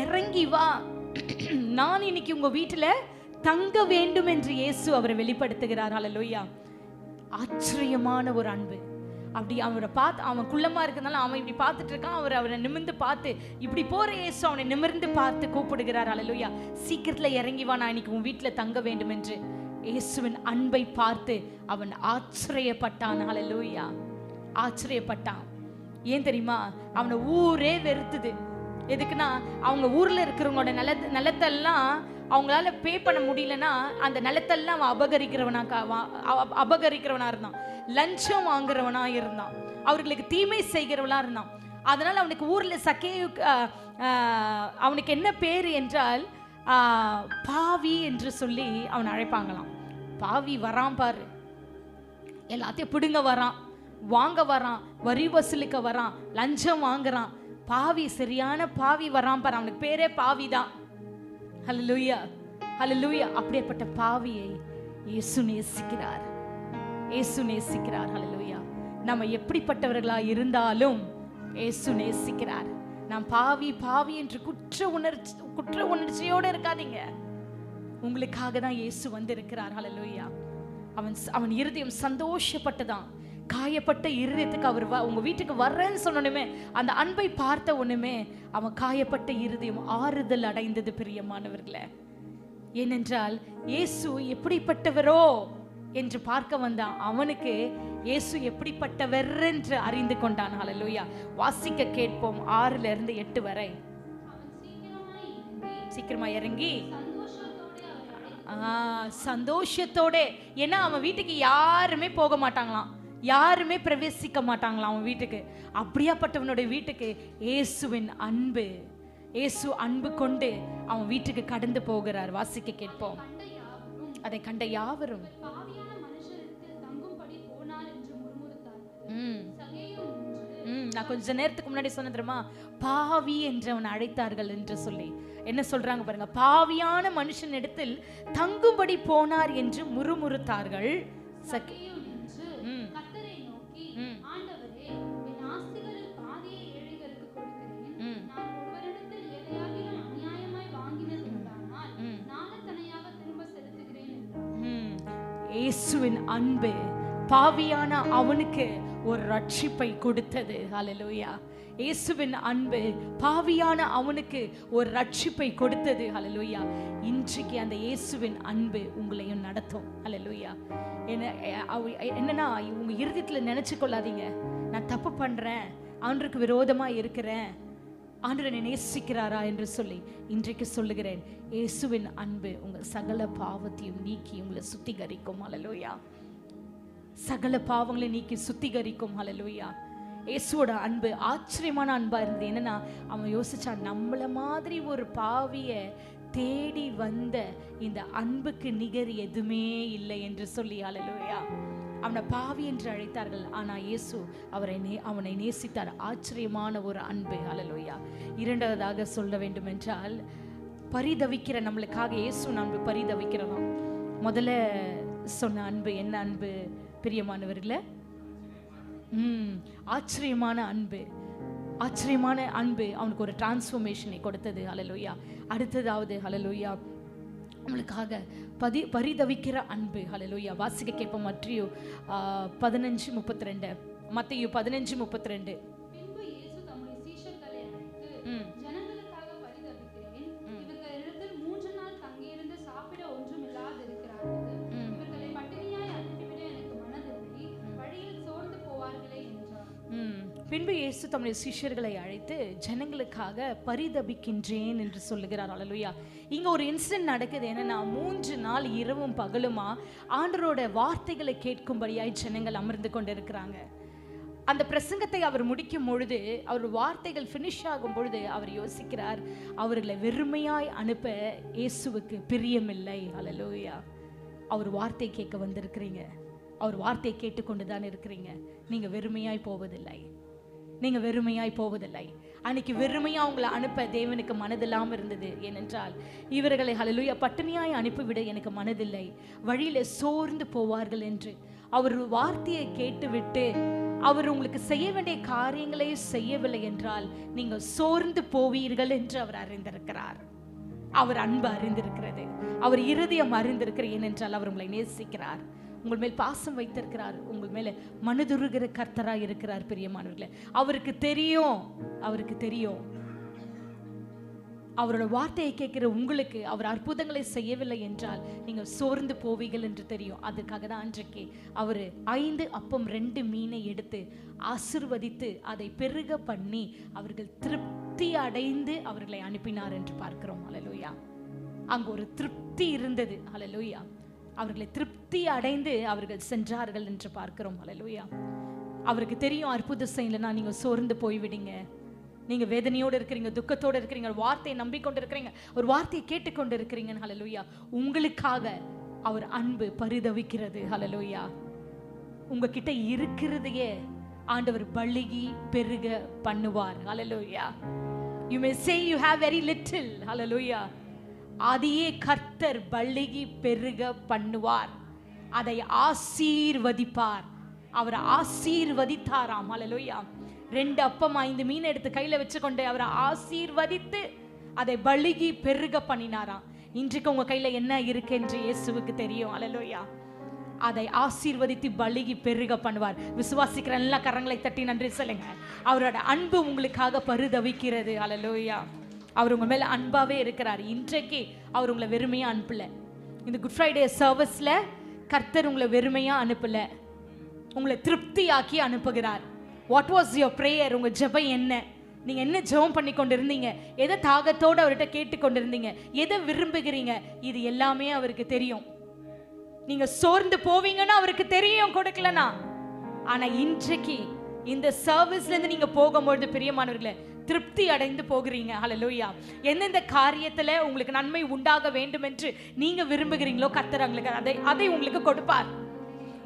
இறங்கி வா, நான் இன்னைக்கு உங்க வீட்டுல தங்க வேண்டும் என்று இயேசு அவரை வெளிப்படுத்துகிறார். ஹல்லேலூயா. ஆச்சரியமான ஒரு அன்பு. அப்படி அவரை பார்த்து, அவன் குள்ளமா இருக்கிறதுனால அவன் இப்படி பார்த்துட்டு இருக்கான். அவரை நிமிர்ந்து பார்த்து, இப்படி போற இயேசு அவனை நிமிர்ந்து பார்த்து கூப்பிடுகிறார். ஹல்லேலூயா. சீக்கிரத்துல இறங்கி வா, நான் இன்னைக்கு உன் வீட்டுல தங்க வேண்டும் என்று. இயேசுவின் அன்பை பார்த்து அவன் ஆச்சரியப்பட்டான். ஹல்லேலூயா. ஆச்சரியப்பட்டான். ஏன் தெரியுமா? அவனை ஊரே வெறுத்துது. எதுக்குன்னா, அவங்க ஊர்ல இருக்கிறவங்களோட நிலத்தெல்லாம் அவங்களால பே பண்ண முடியலன்னா அந்த நிலத்தெல்லாம் அவன் அபகரிக்கிறவனா இருந்தான், லஞ்சம் வாங்குறவனா இருந்தான், அவர்களுக்கு தீமை செய்கிறவனா இருந்தான். அதனால அவனுக்கு ஊர்ல அவனுக்கு என்ன பேரு என்றால் பாவி என்று சொல்லி அவனை அழைப்பாங்களாம். பாவி வரான் பாரு, எல்லாத்தையும் பிடுங்க வரான், வாங்க வரான், வரி வசூலிக்க வரான், லஞ்சம் வாங்குறான், பாவி, சரியான பாவி வரான் பாரு, அவனுக்கு பேரே பாவி தான். ஹல்லேலூயா ஹல்லேலூயா. அப்படிப்பட்ட பாவியை இயேசு நேசிக்கிறார், இயேசு நேசிக்கிறார். ஹல்லேலூயா. நம்ம எப்படிப்பட்டவர்களா இருந்தாலும் இயேசு நேசிக்கிறார். நாம் பாவி பாவி என்று குற்ற உணர்ச்சியோடு இருக்காதீங்க. உங்களுக்காக தான் இயேசு வந்திருக்கிறார். ஹல்லேலூயா. அவன் இருதயம் சந்தோஷப்பட்டதான். காயப்பட்ட இருதயத்துக்கு அவர் உங்க வீட்டுக்கு வர்றேன்னு சொன்னோன்னுமே, அந்த அன்பை பார்த்த ஒண்ணுமே அவன் காயப்பட்ட இருதயம் ஆறுதல் அடைந்தது. பிரியமானவர்களே, ஏனென்றால் இயேசு எப்படிப்பட்டவரோ என்று பார்க்க வந்தான். அவனுக்கு இயேசு எப்படிப்பட்டவர் என்று அறிந்து கொண்டான். ஹல்லேலூயா. வாசிக்க கேட்போம் 6-8 வரை. சீக்கிரமா இறங்கி சந்தோஷத்தோட, ஏன்னா அவன் வீட்டுக்கு யாருமே போக மாட்டாங்களாம், யாருமே பிரவேசிக்க மாட்டாங்களாம் அவன் வீட்டுக்கு. அப்படியாப்பட்டவனுடைய வீட்டுக்கு இயேசுவின் அன்பு, இயேசு அன்பு கொண்டு அவன் வீட்டுக்கு கடந்து போகிறார். வாசிக்க கேட்போம். அதை கண்ட யாவரும் நான் கொஞ்ச நேரத்துக்கு முன்னாடி சொன்ன தெரியுமா, பாவி என்று அவனை அழைத்தார்கள் என்று சொல்லி என்ன சொல்றாங்க பாருங்க. பாவியான மனுஷன் இடத்தில் தங்கும்படி போனார் என்று முறுமுறுத்தார்கள். இயேசுவின் அன்பு பாவியான அவனுக்கு ஒரு ரட்சிப்பை கொடுத்தது. ஹல்லேலூயா. இயேசுவின் அன்பு பாவியான அவனுக்கு ஒரு ரட்சிப்பை கொடுத்தது. ஹல்லேலூயா. இன்றைக்கு அந்த இயேசுவின் அன்பு உங்களையும் நடத்தும். ஹல்லேலூயா. என்னன்னா, உங்க இருதயத்துல நினைச்சு கொள்ளாதீங்க, நான் தப்பு பண்றேன், ஆண்டவருக்கு விரோதமா இருக்கிறேன், ஆண்டவர் என்னை நேசிக்கிறாரா என்று சொல்லி. இன்றைக்கு சொல்லுகிறேன், இயேசுவின் அன்பு உங்கள் சகல பாவத்தையும் நீக்கி உங்களை சுத்திகரிக்கும். ஹல்லேலூயா. சகல பாவங்களை நீக்கி சுத்திகரிக்கும். ஹல்லேலூயா. இயேசுவோட அன்பு ஆச்சரியமான அன்பா இருந்தது. என்னன்னா, அவன் யோசிச்சான், நம்மள மாதிரி ஒரு பாவிய தேடி வந்த இந்த அன்புக்கு நிகர் எதுவுமே இல்லை என்று சொல்லி. ஹல்லேலூயா. அவனை பாவி என்று அழைத்தார்கள், ஆனா இயேசு அவனை நேசித்தார். ஆச்சரியமான ஒரு அன்பு. ஹல்லேலூயா. இரண்டாவதாக சொல்ல வேண்டும் என்றால், பரிதவிக்கிற நம்மளுக்காக இயேசு அன்பு பரிதவிக்கிறதாம். முதல்ல சொன்ன அன்பு என்ன அன்பு பிரியமானவர்களே? ஆச்சரியமான அன்பு. ஆச்சரியமான அன்பு அவனுக்கு ஒரு டிரான்ஸ்ஃபர்மேஷனை கொடுத்தது. ஹல்லேலூயா. அடுத்ததாவது ஹல்லேலூயா நம்மளுக்காக பரிதவிக்கிற அன்பு. ஹல்லேலூயா. வாசிக்க கேட்போம். மத்தேயு 15:32. மத்தேயு 15:32. பின்பு இயேசு தம்முடைய சீஷர்களை அழைத்து, ஜனங்களுக்காக பரிதபிக்கிறேன். இவர்களிடத்தில் 3 நாள் தங்கியிருந்து சாப்பிட ஒன்றும் இல்லாதிருக்கிறார்கள். இவர்களை பட்டினியாய் அனுப்பிவிட எனக்கு மனதில்லை. வழியில் சோர்ந்து போவார்களே என்றார். பின்பு இயேசு தம்முடைய சீஷர்களை அழைத்து ஜனங்களுக்காக பரிதபிக்கின்றேன் என்று சொல்லுகிறார். அல்லேலூயா. இங்க ஒரு இன்சிடென்ட் நடக்குது. என்னன்னா 3 நாள் இரவும் பகலுமா ஆண்டவரோட வார்த்தைகளை கேட்கும்படியாய் ஜனங்கள் அமர்ந்து கொண்டிருக்கிறாங்க. அந்த பிரசங்கத்தை அவர் முடிக்கும் பொழுது, அவர் வார்த்தைகள் ஃபினிஷ் ஆகும் பொழுது அவர் யோசிக்கிறார், அவர்களை வெறுமையாய் அனுப்ப இயேசுவுக்கு பிரியமில்லை. அல்லேலூயா. அவர் வார்த்தை கேட்க வந்திருக்கிறீங்க. அவர் வார்த்தையை கேட்டுக்கொண்டு தான் இருக்கிறீங்க. நீங்க வெறுமையாய் போவதில்லை. நீங்க வெறுமையாய் போவதில்லை. அன்னைக்கு வெறுமையா உங்களை அனுப்ப தேவனுக்கு மனதில்லாம இருந்தது. ஏனென்றால் இவர்களை ஹல்லேலூயா பட்டினியாய் அனுப்பிவிட எனக்கு மனதில்லை, வழியில சோர்ந்து போவார்கள் என்று அவர் வார்த்தையை கேட்டுவிட்டு அவர் உங்களுக்கு செய்ய வேண்டிய காரியங்களை செய்யவில்லை என்றால் நீங்க சோர்ந்து போவீர்கள் என்று அவர் அறிந்திருக்கிறார். அவர் அன்பு அறிந்திருக்கிறது. அவர் இருதயம் அறிந்திருக்கிறார். ஏனென்றால் அவர் உங்களை நேசிக்கிறார். உங்கள் மேல் பாசம் வைத்திருக்கிறார். உங்கள் மேல மனதுருகிற கர்த்தராய் இருக்கிறார். பிரியமானவர்களே, அவருக்கு தெரியும். அவருக்கு தெரியும் அவரோட வார்த்தையை கேட்கிற உங்களுக்கு அவர் அற்புதங்களை செய்யவில்லை என்றால் நீங்கள் சோர்ந்து போவீர்கள் என்று தெரியும். அதுக்காக தான் அன்றைக்கு அவர் 5 அப்பம் 2 மீனை எடுத்து ஆசீர்வதித்து அதை பெருக பண்ணி அவர்கள் திருப்தி அடைந்து அவர்களை அனுப்பினார் என்று பார்க்கிறோம். ஹல்லேலூயா. அங்க ஒரு திருப்தி இருந்தது. ஹல்லேலூயா. அவர்களை திருப்தி அடைந்து அவர்கள் சென்றார்கள் என்று பார்க்கிறோம். ஹல்லேலூயா. அவருக்கு தெரியும் அற்புதம் செய்யலைன்னா நீங்க சோர்ந்து போய்விடுங்க. நீங்க வேதனையோடு இருக்கிறீங்க, துக்கத்தோடு இருக்கிறீங்க, ஒரு வார்த்தையை நம்பிக்கொண்டு இருக்கிறீங்க, ஒரு வார்த்தையை கேட்டுக்கொண்டு இருக்கிறீங்க. ஹல்லேலூயா. உங்களுக்காக அவர் அன்பு பரிதவிக்கிறது. ஹல்லேலூயா. உங்ககிட்ட இருக்கிறதையே ஆண்டவர் பலுகி பெருக பண்ணுவார். ஹல்லேலூயா. You may say you have very little. ஹல்லேலூயா. அதையே கர்த்தர் பலுகி பெருக பண்ணுவார். அதை ஆசீர்வதிப்பார். அவர் ஆசீர்வதித்தாராம். ஹல்லேலூயா. 2 அப்பம் 5 மீன் எடுத்து கையில வச்சுக்கொண்டு அவரை ஆசீர்வதித்து அதை பலுகி பெருக பண்ணினாராம். இன்றைக்கு உங்க கையில என்ன இருக்கு என்று இயேசுவுக்கு தெரியும். ஹல்லேலூயா. அதை ஆசீர்வதித்து பலுகி பெருக பண்ணுவார். விசுவாசிக்கிற எல்லா கரங்களை தட்டி நன்றி சொல்லுங்க. அவரோட அன்பு உங்களுக்காக பரிதவிக்கிறது. ஹல்லேலூயா. அவர் உங்க மேல அன்பாவே இருக்கிறார். இன்றைக்கு அவர் உங்களை வெறுமையா அனுப்பல. இந்த குட் ஃப்ரைடே சர்வீஸ்ல கர்த்தர் உங்களை வெறுமையா அனுப்பல, உங்களை திருப்தியாக்கி அனுப்புகிறார். What was your prayer? உங்க ஜெபம் என்ன? நீங்க என்ன ஜெபம் பண்ணி கொண்டிருந்தீங்க? எதை தாகத்தோடு அவர்கிட்ட கேட்டுக்கொண்டிருந்தீங்க? எதை விரும்புகிறீங்க? இது எல்லாமே அவருக்கு தெரியும். நீங்க சோர்ந்து போவீங்கன்னு அவருக்கு தெரியும் கொடுக்கலனா. ஆனா இன்றைக்கு இந்த சர்வீஸ்ல இருந்து நீங்க போகும்போது பிரியமானவர்களே திருப்தி அடைந்து போகிறீங்க. ஹல்லேலூயா. எந்தெந்த காரியத்துல உங்களுக்கு நன்மை உண்டாக வேண்டும் என்று நீங்க விரும்புகிறீங்களோ கர்த்தர் அதை உங்களுக்கு கொடுப்பார்.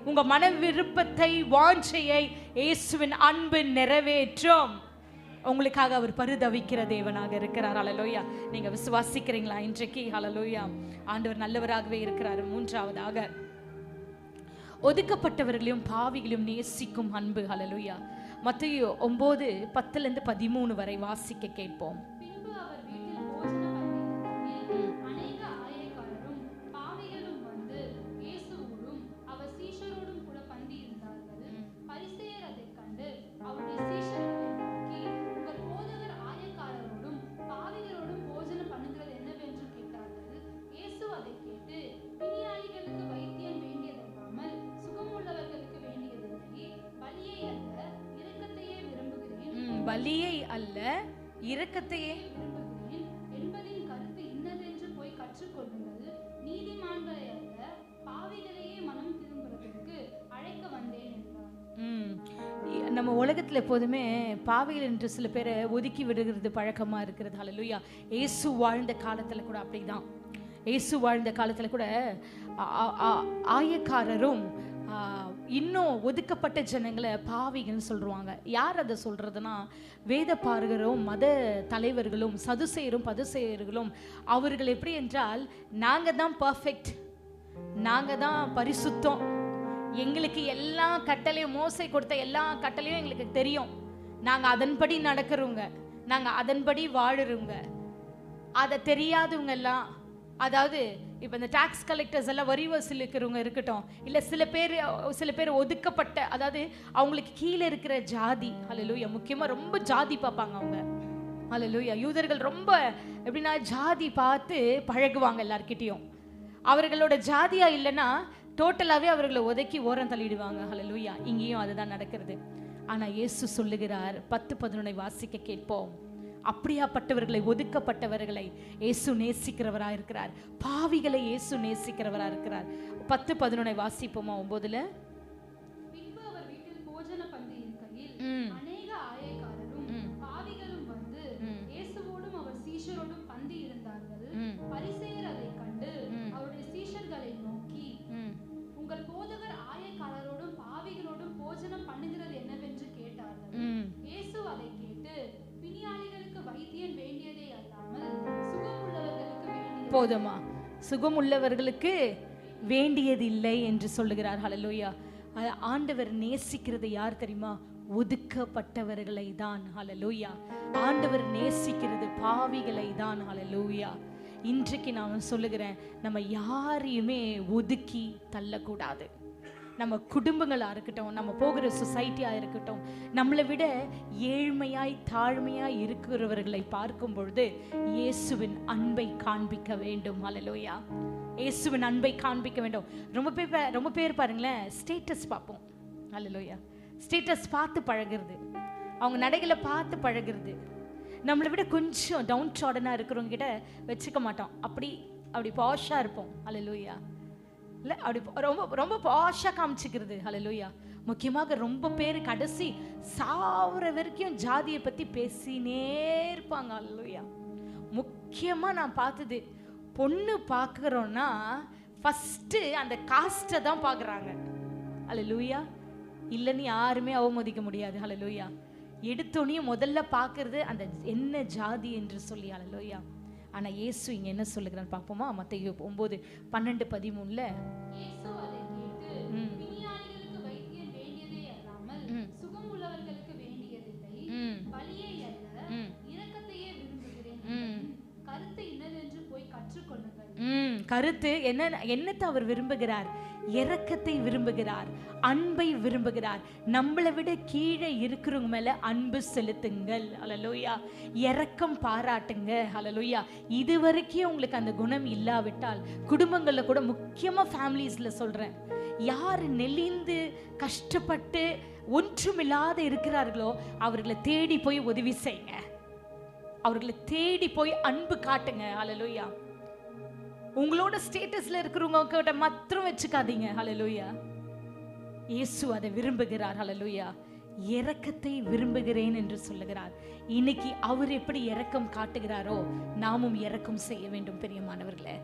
உங்க மன விருப்பத்தை வாஞ்சையை இயேசுவின் அன்பு நிறைவேற்றும். உங்களுக்காக அவர் பரிதவிக்கிற தேவனாக இருக்கிறார். ஹல்லேலூயா. நீங்க விசுவாசிக்கிறீங்களா இன்றைக்கு? ஹல்லேலூயா. ஆண்டவர் நல்லவராகவே இருக்கிறார். 3ஆவதாக ஒதுக்கப்பட்டவர்களையும் பாவிகளையும் நேசிக்கும் அன்பு. ஹல்லேலூயா. மத்தேயு 9:10-13 வரை வாசிக்க கேட்போம். பின்பு அவர் வீட்டில் போஜன பந்தியில் அநேக ஆயக்காரரும் பாவிகளும் வந்து இயேசுவோடும் அவர் சீஷரோடும் கூட பந்தி இருந்தார்கள். பரிசேயர் அதைக் கண்டு அவருடைய சீஷர்களை நோக்கி, உங்கள் போதகர் ஆயக்காரரோடும் பாவிகளோடும் போஜனம் பண்ணுகிறது என்னவென்று கேட்டார்கள். இயேசு அதை கேட்டு, பிணியாளிகளுக்கு வைத்தியம் வேண்டியதல்லாமல் சுகமுள்ளவர்களுக்கு வேண்டியதில்லை, பலியை அல்ல இரக்கத்தையே விரும்புகிறேன் என்பதின் கருத்து இன்னதென்று போய் கற்றுக்கொள்ளுங்கள். நீதிமான்களை அல்ல பாவிகளையே மனம் திரும்புவதற்கு அழைக்க வந்தேன் என்றார். நம்ம உலகத்துல எப்போதுமே பாவிகள் என்று சில பேரை ஒதுக்கி விடுகிறது பழக்கமா இருக்கிறது. ஹல்லேலூயா. இயேசு வாழ்ந்த காலத்துல கூட அப்படிதான். இயேசு வாழ்ந்த காலத்துல கூட ஆயக்காரரும் இன்னும் ஒதுக்கப்பட்ட ஜனங்களை பாவிகள்னு சொல்லுவாங்க. யார் அதை சொல்றதுன்னா வேத பாரகரும் மத தலைவர்களும் சதுசேயரும் பதுசேயர்களும். அவர்கள் எப்படி என்றால் நாங்கள் தான் பர்ஃபெக்ட், நாங்க தான் பரிசுத்தம், எங்களுக்கு எல்லா கட்டளையும், மோசே கொடுத்த எல்லா கட்டளையும் எங்களுக்கு தெரியும், நாங்க அதன்படி நடக்கிறவங்க, நாங்க அதன்படி வாழுறவங்க. அதை தெரியாதவங்க எல்லாம், அதாவது இப்போ இந்த டாக்ஸ் கலெக்டர்ஸ் எல்லாம், வரி வசூலிக்கிறவங்க இருக்கட்டும், இல்லை சில பேர் ஒதுக்கப்பட்ட, அதாவது அவங்களுக்கு கீழே இருக்கிற ஜாதி, ஹல்லேலூயா, முக்கியமாக ரொம்ப ஜாதி பார்ப்பாங்க அவங்க, ஹல்லேலூயா. யூதர்கள் ரொம்ப எப்படின்னா ஜாதி பார்த்து பழகுவாங்க எல்லார்கிட்டையும். அவர்களோட ஜாதியா இல்லைன்னா டோட்டலாகவே அவர்களை ஒதுக்கி ஓரம் தள்ளிடுவாங்க, ஹல்லேலூயா. இங்கேயும் அதுதான் நடக்கிறது. ஆனால் இயேசு சொல்லுகிறார், 10-11 வாசிக்க கேட்போம். அப்படியாப்பட்டவர்களை, ஒதுக்கப்பட்டவர்களை இயேசு நேசிக்கிறவராக இருக்கிறார். பாவிகளை இயேசு நேசிக்கிறவராக இருக்கிறார். 10-11 வாசிப்போமா? 9ல, பின்பு அவர் வீட்டில் போஜன பந்தி இருக்கையில் அநேக ஆயக்காரரும் பாவிகளும் வந்து இயேசுவோடும் அவர் சீஷரோடும் பந்தி இருந்தார்கள். பரிசேயர் அதை கண்டு அவருடைய சீஷர்களை நோக்கி, உங்கள் போதகர் ஆயக்காரரோடும் பாவிகளோடும் போஜனம் பண்ணுகிறது என்னவென்று கேட்டார்கள். இயேசு அதை கேட்டு, பிணியாளிகளுக்கு வைத்தியன் வேண்டியதே அல்லாமல் சுகமுள்ளவர்களுக்கு வேண்டியது. போதுமா? சுகமுள்ளவர்களுக்கு வேண்டியதில்லை என்று சொல்லுகிறார். ஹல்லேலூயா. ஆண்டவர் நேசிக்கிறது யார் தெரியுமா? ஒதுக்கப்பட்டவர்களை தான். ஹல்லேலூயா. ஆண்டவர் நேசிக்கிறது பாவிகளை தான். ஹல்லேலூயா. இன்றைக்கு நான் சொல்லுகிறேன், நம்ம யாரையுமே ஒதுக்கி தள்ளக்கூடாது. நம்ம குடும்பங்களாக இருக்கட்டும், நம்ம போகிற சொசைட்டியாக இருக்கட்டும், நம்மளை விட ஏழ்மையாய் தாழ்மையாய் இருக்கிறவர்களை பார்க்கும் பொழுது இயேசுவின் அன்பை காண்பிக்க வேண்டும். ஹல்லேலூயா. இயேசுவின் அன்பை காண்பிக்க வேண்டும். ரொம்ப பேர் பாருங்களேன், ஸ்டேட்டஸ் பார்ப்போம். ஹல்லேலூயா. ஸ்டேட்டஸ் பார்த்து பழகிறது, அவங்க நடைகளை பார்த்து பழகிறது. நம்மளை விட கொஞ்சம் டவுன் ட்ராடனாக இருக்கிறவங்க கிட்ட வச்சுக்க மாட்டோம். அப்படி பாஷாக இருப்போம். ஹல்லேலூயா. இல்லை, அப்படி ரொம்ப பாஷாக காமிச்சிக்கிறது. ஹல்லேலூயா. முக்கியமாக ரொம்ப பேர் கடைசி சாவுற வரைக்கும் ஜாதியை பற்றி பேசினே இருப்பாங்க. ஹல்லேலூயா. முக்கியமாக நான் பார்த்தது, பொண்ணு பார்க்குறோன்னா ஃபஸ்ட்டு அந்த காஸ்ட்டை தான் பார்க்குறாங்க. ஹல்லேலூயா. இல்லைன்னு யாருமே அவமதிக்க முடியாது. ஹல்லேலூயா. எடுத்தோனையும் முதல்ல பார்க்கறது அந்த என்ன ஜாதி என்று சொல்லி. ஹல்லேலூயா. ஆனால் இயேசு இங்கே என்ன சொல்லுகிறான்னு பார்ப்போமா? மத்தேயு 9:12-13. இயேசு அதை கேட்டு, பிணியாளிகளுக்கு வைத்தியன் வேண்டியதே அல்லாமல் சுகமுள்ளவர்களுக்கு வேண்டியதில்லை, பலியை அல்ல இரக்கத்தையே விரும்புகிறேன். கருத்து இன்னதென்று போய் கற்றுக்கொள்ளுங்கள். கருத்து என்னத்தை அவர் விரும்புகிறார்? இரக்கத்தை விரும்புகிறார், அன்பை விரும்புகிறார். நம்மளை விட கீழே இருக்கிறவங்க மேல அன்பு செலுத்துங்கள். ஹல்லேலூயா. இரக்கம் பாராட்டுங்க. ஹல்லேலூயா. இது வரைக்கும் உங்களுக்கு அந்த குணம் இல்லாவிட்டால், குடும்பங்கள்ல கூட, முக்கியமா ஃபேமிலிஸ்ல சொல்றேன், யார் நெளிந்து கஷ்டப்பட்டு ஒன்றுமில்லாத இருக்கிறார்களோ அவர்களை தேடி போய் உதவி செய்யுங்க, அவர்களை தேடி போய் அன்பு காட்டுங்க. ஹல்லேலூயா. உங்களோட ஸ்டேட்டஸ்ல இருக்கிறவங்க கிட்ட மாத்திரம் வச்சுக்காதீங்க. ஹல்லேலூயா. இயேசு அதை விரும்புகிறார். ஹல்லேலூயா. இரக்கத்தை விரும்புகிறேன் என்று சொல்லுகிறார். இன்னைக்கு அவர் எப்படி இரக்கம் காட்டுகிறாரோ நாமும் இரக்கம் செய்ய வேண்டும். பிரியமானவர்களே,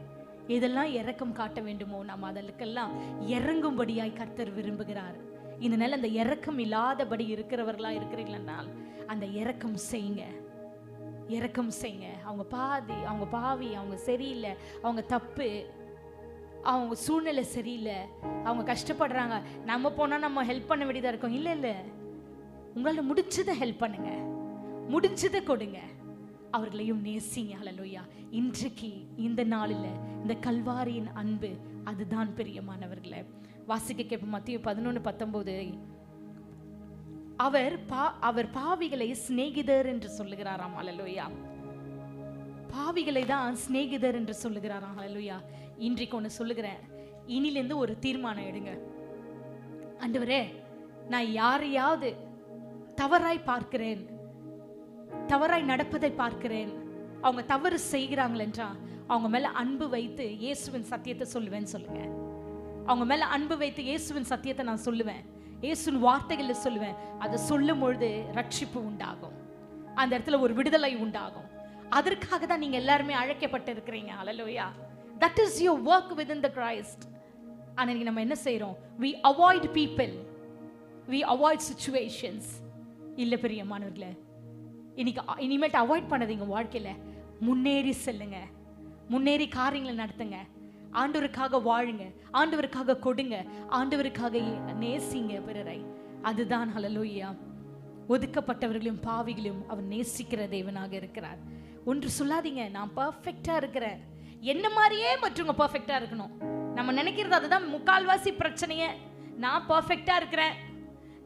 இதெல்லாம் இரக்கம் காட்ட வேண்டுமோ நாம் அதற்கெல்லாம் இறங்கும்படியாய் கர்த்தர் விரும்புகிறார். இந்த நேரம் அந்த இரக்கம் இல்லாதபடி இருக்கிறவர்களா இருக்கிறீங்களா, அந்த இரக்கம் செய்யுங்க, இரக்கம் செய்யுங்க. அவங்க பாவி, அவங்க சரியில்லை, அவங்க தப்பு, அவங்க சூழ்நிலை சரியில்லை, அவங்க கஷ்டப்படுறாங்க, நம்ம போனால் நம்ம ஹெல்ப் பண்ண வேண்டியதாக இருக்கும். இல்லை, உங்களால் முடிச்சதை ஹெல்ப் பண்ணுங்க, முடிச்சதை கொடுங்க, அவர்களையும் நேசிங்க. ஹல்லேலூயா. இன்றைக்கு இந்த நாளில் இந்த கல்வாரியின் அன்பு அதுதான் பிரியமானவர்களே. வாசிக்க கேட்போம். மத்தேயு 11:19. அவர் பாவிகளை சிநேகிதர் என்று சொல்லுகிறாராம். ஹல்லேலூயா. பாவிகளை தான் சிநேகிதர் என்று சொல்லுகிறாராம். ஹல்லேலூயா. இன்றைக்கு ஒன்று சொல்லுகிறேன், இனிலேருந்து ஒரு தீர்மானம் எடுங்க. ஆண்டவரே, நான் யாரையாவது தவறாய் பார்க்கிறேன், தவறாய் நடப்பதை பார்க்கிறேன், அவங்க தவறு செய்கிறாங்கள் என்றா அவங்க மேல அன்பு வைத்து இயேசுவின் சத்தியத்தை சொல்லுவேன்னு சொல்லுங்க. அவங்க மேல அன்பு வைத்து இயேசுவின் சத்தியத்தை நான் சொல்லுவேன், இயேசுவின் வார்த்தைகளை சொல்லுவேன். அதை சொல்லும் பொழுது ரட்சிப்பு உண்டாகும், அந்த இடத்துல ஒரு விடுதலை உண்டாகும். அதற்காக தான் நீங்க எல்லாருமே அழைக்கப்பட்டு இருக்கிறீங்க. ஹல்லேலூயா. That is your work within the Christ. ஆனா இன்னைக்கு நம்ம என்ன செய்றோம்? We avoid people, we avoid situations. இல்ல பிரியமானவர்களே, இனிமேட்டு அவாய்ட் பண்ணாதீங்க. வாழ்க்கையில முன்னேறி செல்லுங்க, முன்னேறி காரியங்களை நடத்துங்க. ஆண்டவருக்காக வாழுங்க, ஆண்டவருக்காக கொடுங்க, ஆண்டவருக்காக நேசிங்க பிறரை. அதுதான் ஹல்லேலூயா. ஒதுக்கப்பட்டவர்களையும் பாவிகளையும் அவர் நேசிக்கிற தேவனாக இருக்கிறார். ஒன்று சொல்லாதீங்க, நான் பர்ஃபெக்டா இருக்கிறேன், என்ன மாதிரியே மற்றவங்க பர்ஃபெக்டா இருக்கணும். நம்ம நினைக்கிறது அதுதான் முக்கால்வாசி பிரச்சனையே. நான் பர்ஃபெக்டா இருக்கிறேன்,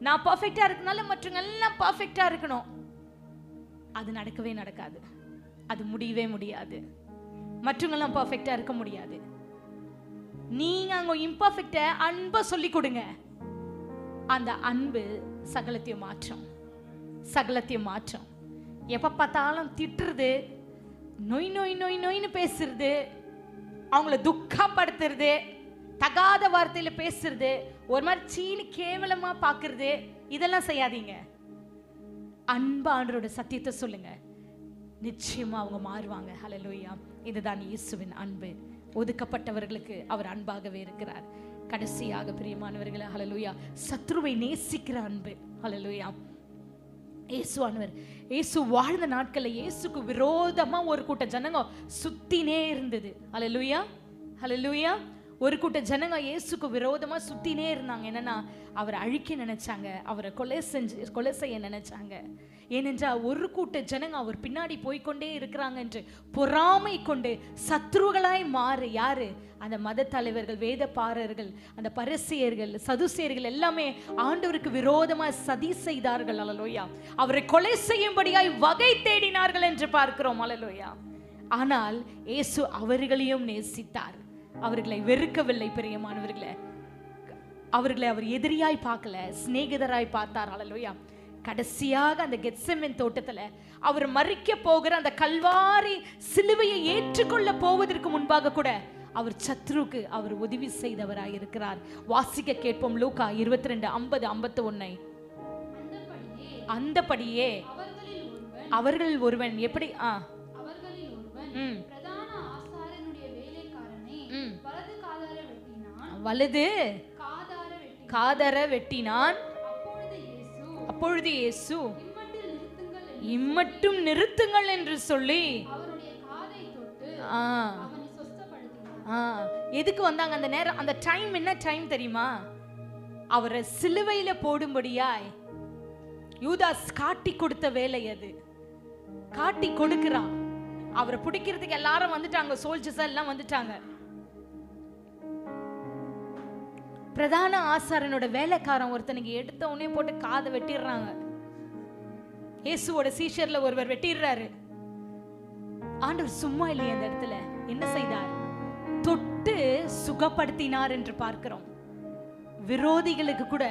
நான் பர்ஃபெக்டா இருக்கனால மற்றவங்க எல்லாம் பர்ஃபெக்டா இருக்கணும். அது நடக்கவே நடக்காது, அது முடியவே முடியாது. மற்றவங்க எல்லாம் பர்ஃபெக்டா இருக்க முடியாது. நீங்க அங்க இம்பர்ஃபெக்ட அன்பை சொல்லி கொடுங்க. அந்த அன்பு சகலத்தையும் மாற்றும், சகலத்தையும் மாற்றும். எப்ப பார்த்தாலும் திட்டுறது, நொய் நொய் நொய் நொய்னு பேசுறது, அவங்கள துக்கப்படுத்துறது, தகாத வார்த்தையில பேசுறது, ஒரு மாதிரி சீனி கேவலமா பாக்குறது, இதெல்லாம் செய்யாதீங்க. அன்பா ஆண்டவரோட சத்தியத்தை சொல்லுங்க, நிச்சயமா அவங்க மாறுவாங்க. ஹல்லேலூயா. இதுதான் இயேசுவின் அன்பு. ஒதுக்கப்பட்டவர்களுக்கு அவர் அன்பாகவே இருக்கிறார். கடைசியாக பிரியமானவர்களே, ஹல்லேலூயா, சத்ருவை நேசிக்கிற அன்பு. ஹல்லேலூயா. இயேசுவானவர், இயேசு வாழ்ந்த நாட்கள்ல இயேசுக்கு விரோதமா ஒரு கூட்ட ஜனங்க சுத்தினே இருந்தது. ஹல்லேலூயா, ஹல்லேலூயா. ஒரு கூட்ட ஜனங்க இயேசுக்கு விரோதமா சுத்தினே இருந்தாங்க. என்னன்னா, அவரை அழிக்க நினைச்சாங்க, அவரை கொலை செய்ய நினைச்சாங்க. ஏனென்றால் ஒரு கூட்ட ஜனங்க அவர் பின்னாடி போய்கொண்டே இருக்கிறாங்க என்று பொறாமை கொண்டு சத்ருகளாய் மாறு யாரு? அந்த மத தலைவர்கள், வேத பாரர்கள், அந்த பரிசேயர்கள், சதுசேயர்கள் எல்லாமே ஆண்டவருக்கு விரோதமா சதி செய்தார்கள். அல்லேலூயா. அவரை கொலை செய்யும்படியாய் வகை தேடினார்கள் என்று பார்க்கிறோம். அல்லேலூயா. ஆனால் இயேசு அவர்களையும் நேசித்தார், அவர்களை வெறுக்கவில்லை. பிரியமானவர்களே, அவர்களை அவர் எதிரியாய் பார்க்கல, சிநேகிதராய் பார்த்தார். அல்லேலூயா. கடைசியாக அந்த கெத்செமனே தோட்டத்துல அவர் மரிக்க போகிற அந்த கல்வாரி சிலுவையை ஏற்றுக்கொள்ள போவதற்கு முன்பாக கூட அவர் சத்ருக்கு அவர் உதவி செய்தவராய் இருக்கிறார். வாசிக்க கேட்போம் லூக்கா 22:50-51. அந்தபடியே அவர்களில் ஒருவன் எப்படி வலது காதர வெட்டினான். அப்பொழுது இயேசு இம்மட்டும் நிறுத்துங்கள் என்று சொல்லி எதுக்கு வந்தாங்க அந்த நேரம்? அந்த டைம் என்ன டைம் தெரியுமா? அவரை சிலுவையில போடும்படியாய் யூதாஸ் காட்டி கொடுத்த வேலை அது. காட்டி கொடுக்கிறான். அவரை பிடிக்கிறதுக்கு எல்லாரும் வந்துட்டாங்க, சோல்ஜர்ஸ் எல்லாம் வந்துட்டாங்க. பிரதான ஆசாரனோட வேலைக்காரன் ஒருத்தனுக்கு எடுத்த உடனே போட்டு காதை வெட்டிடுறாங்க. இயேசுவோட சீஷர்ல ஒருவர் வெட்டிடுறாரு. ஆண்டவர் சும்மா இல்லையே, அந்த இடத்துல என்ன செய்தார்? தொட்டு சுகப்படுத்தினார் என்று பார்க்கிறோம். விரோதிகளுக்கு கூட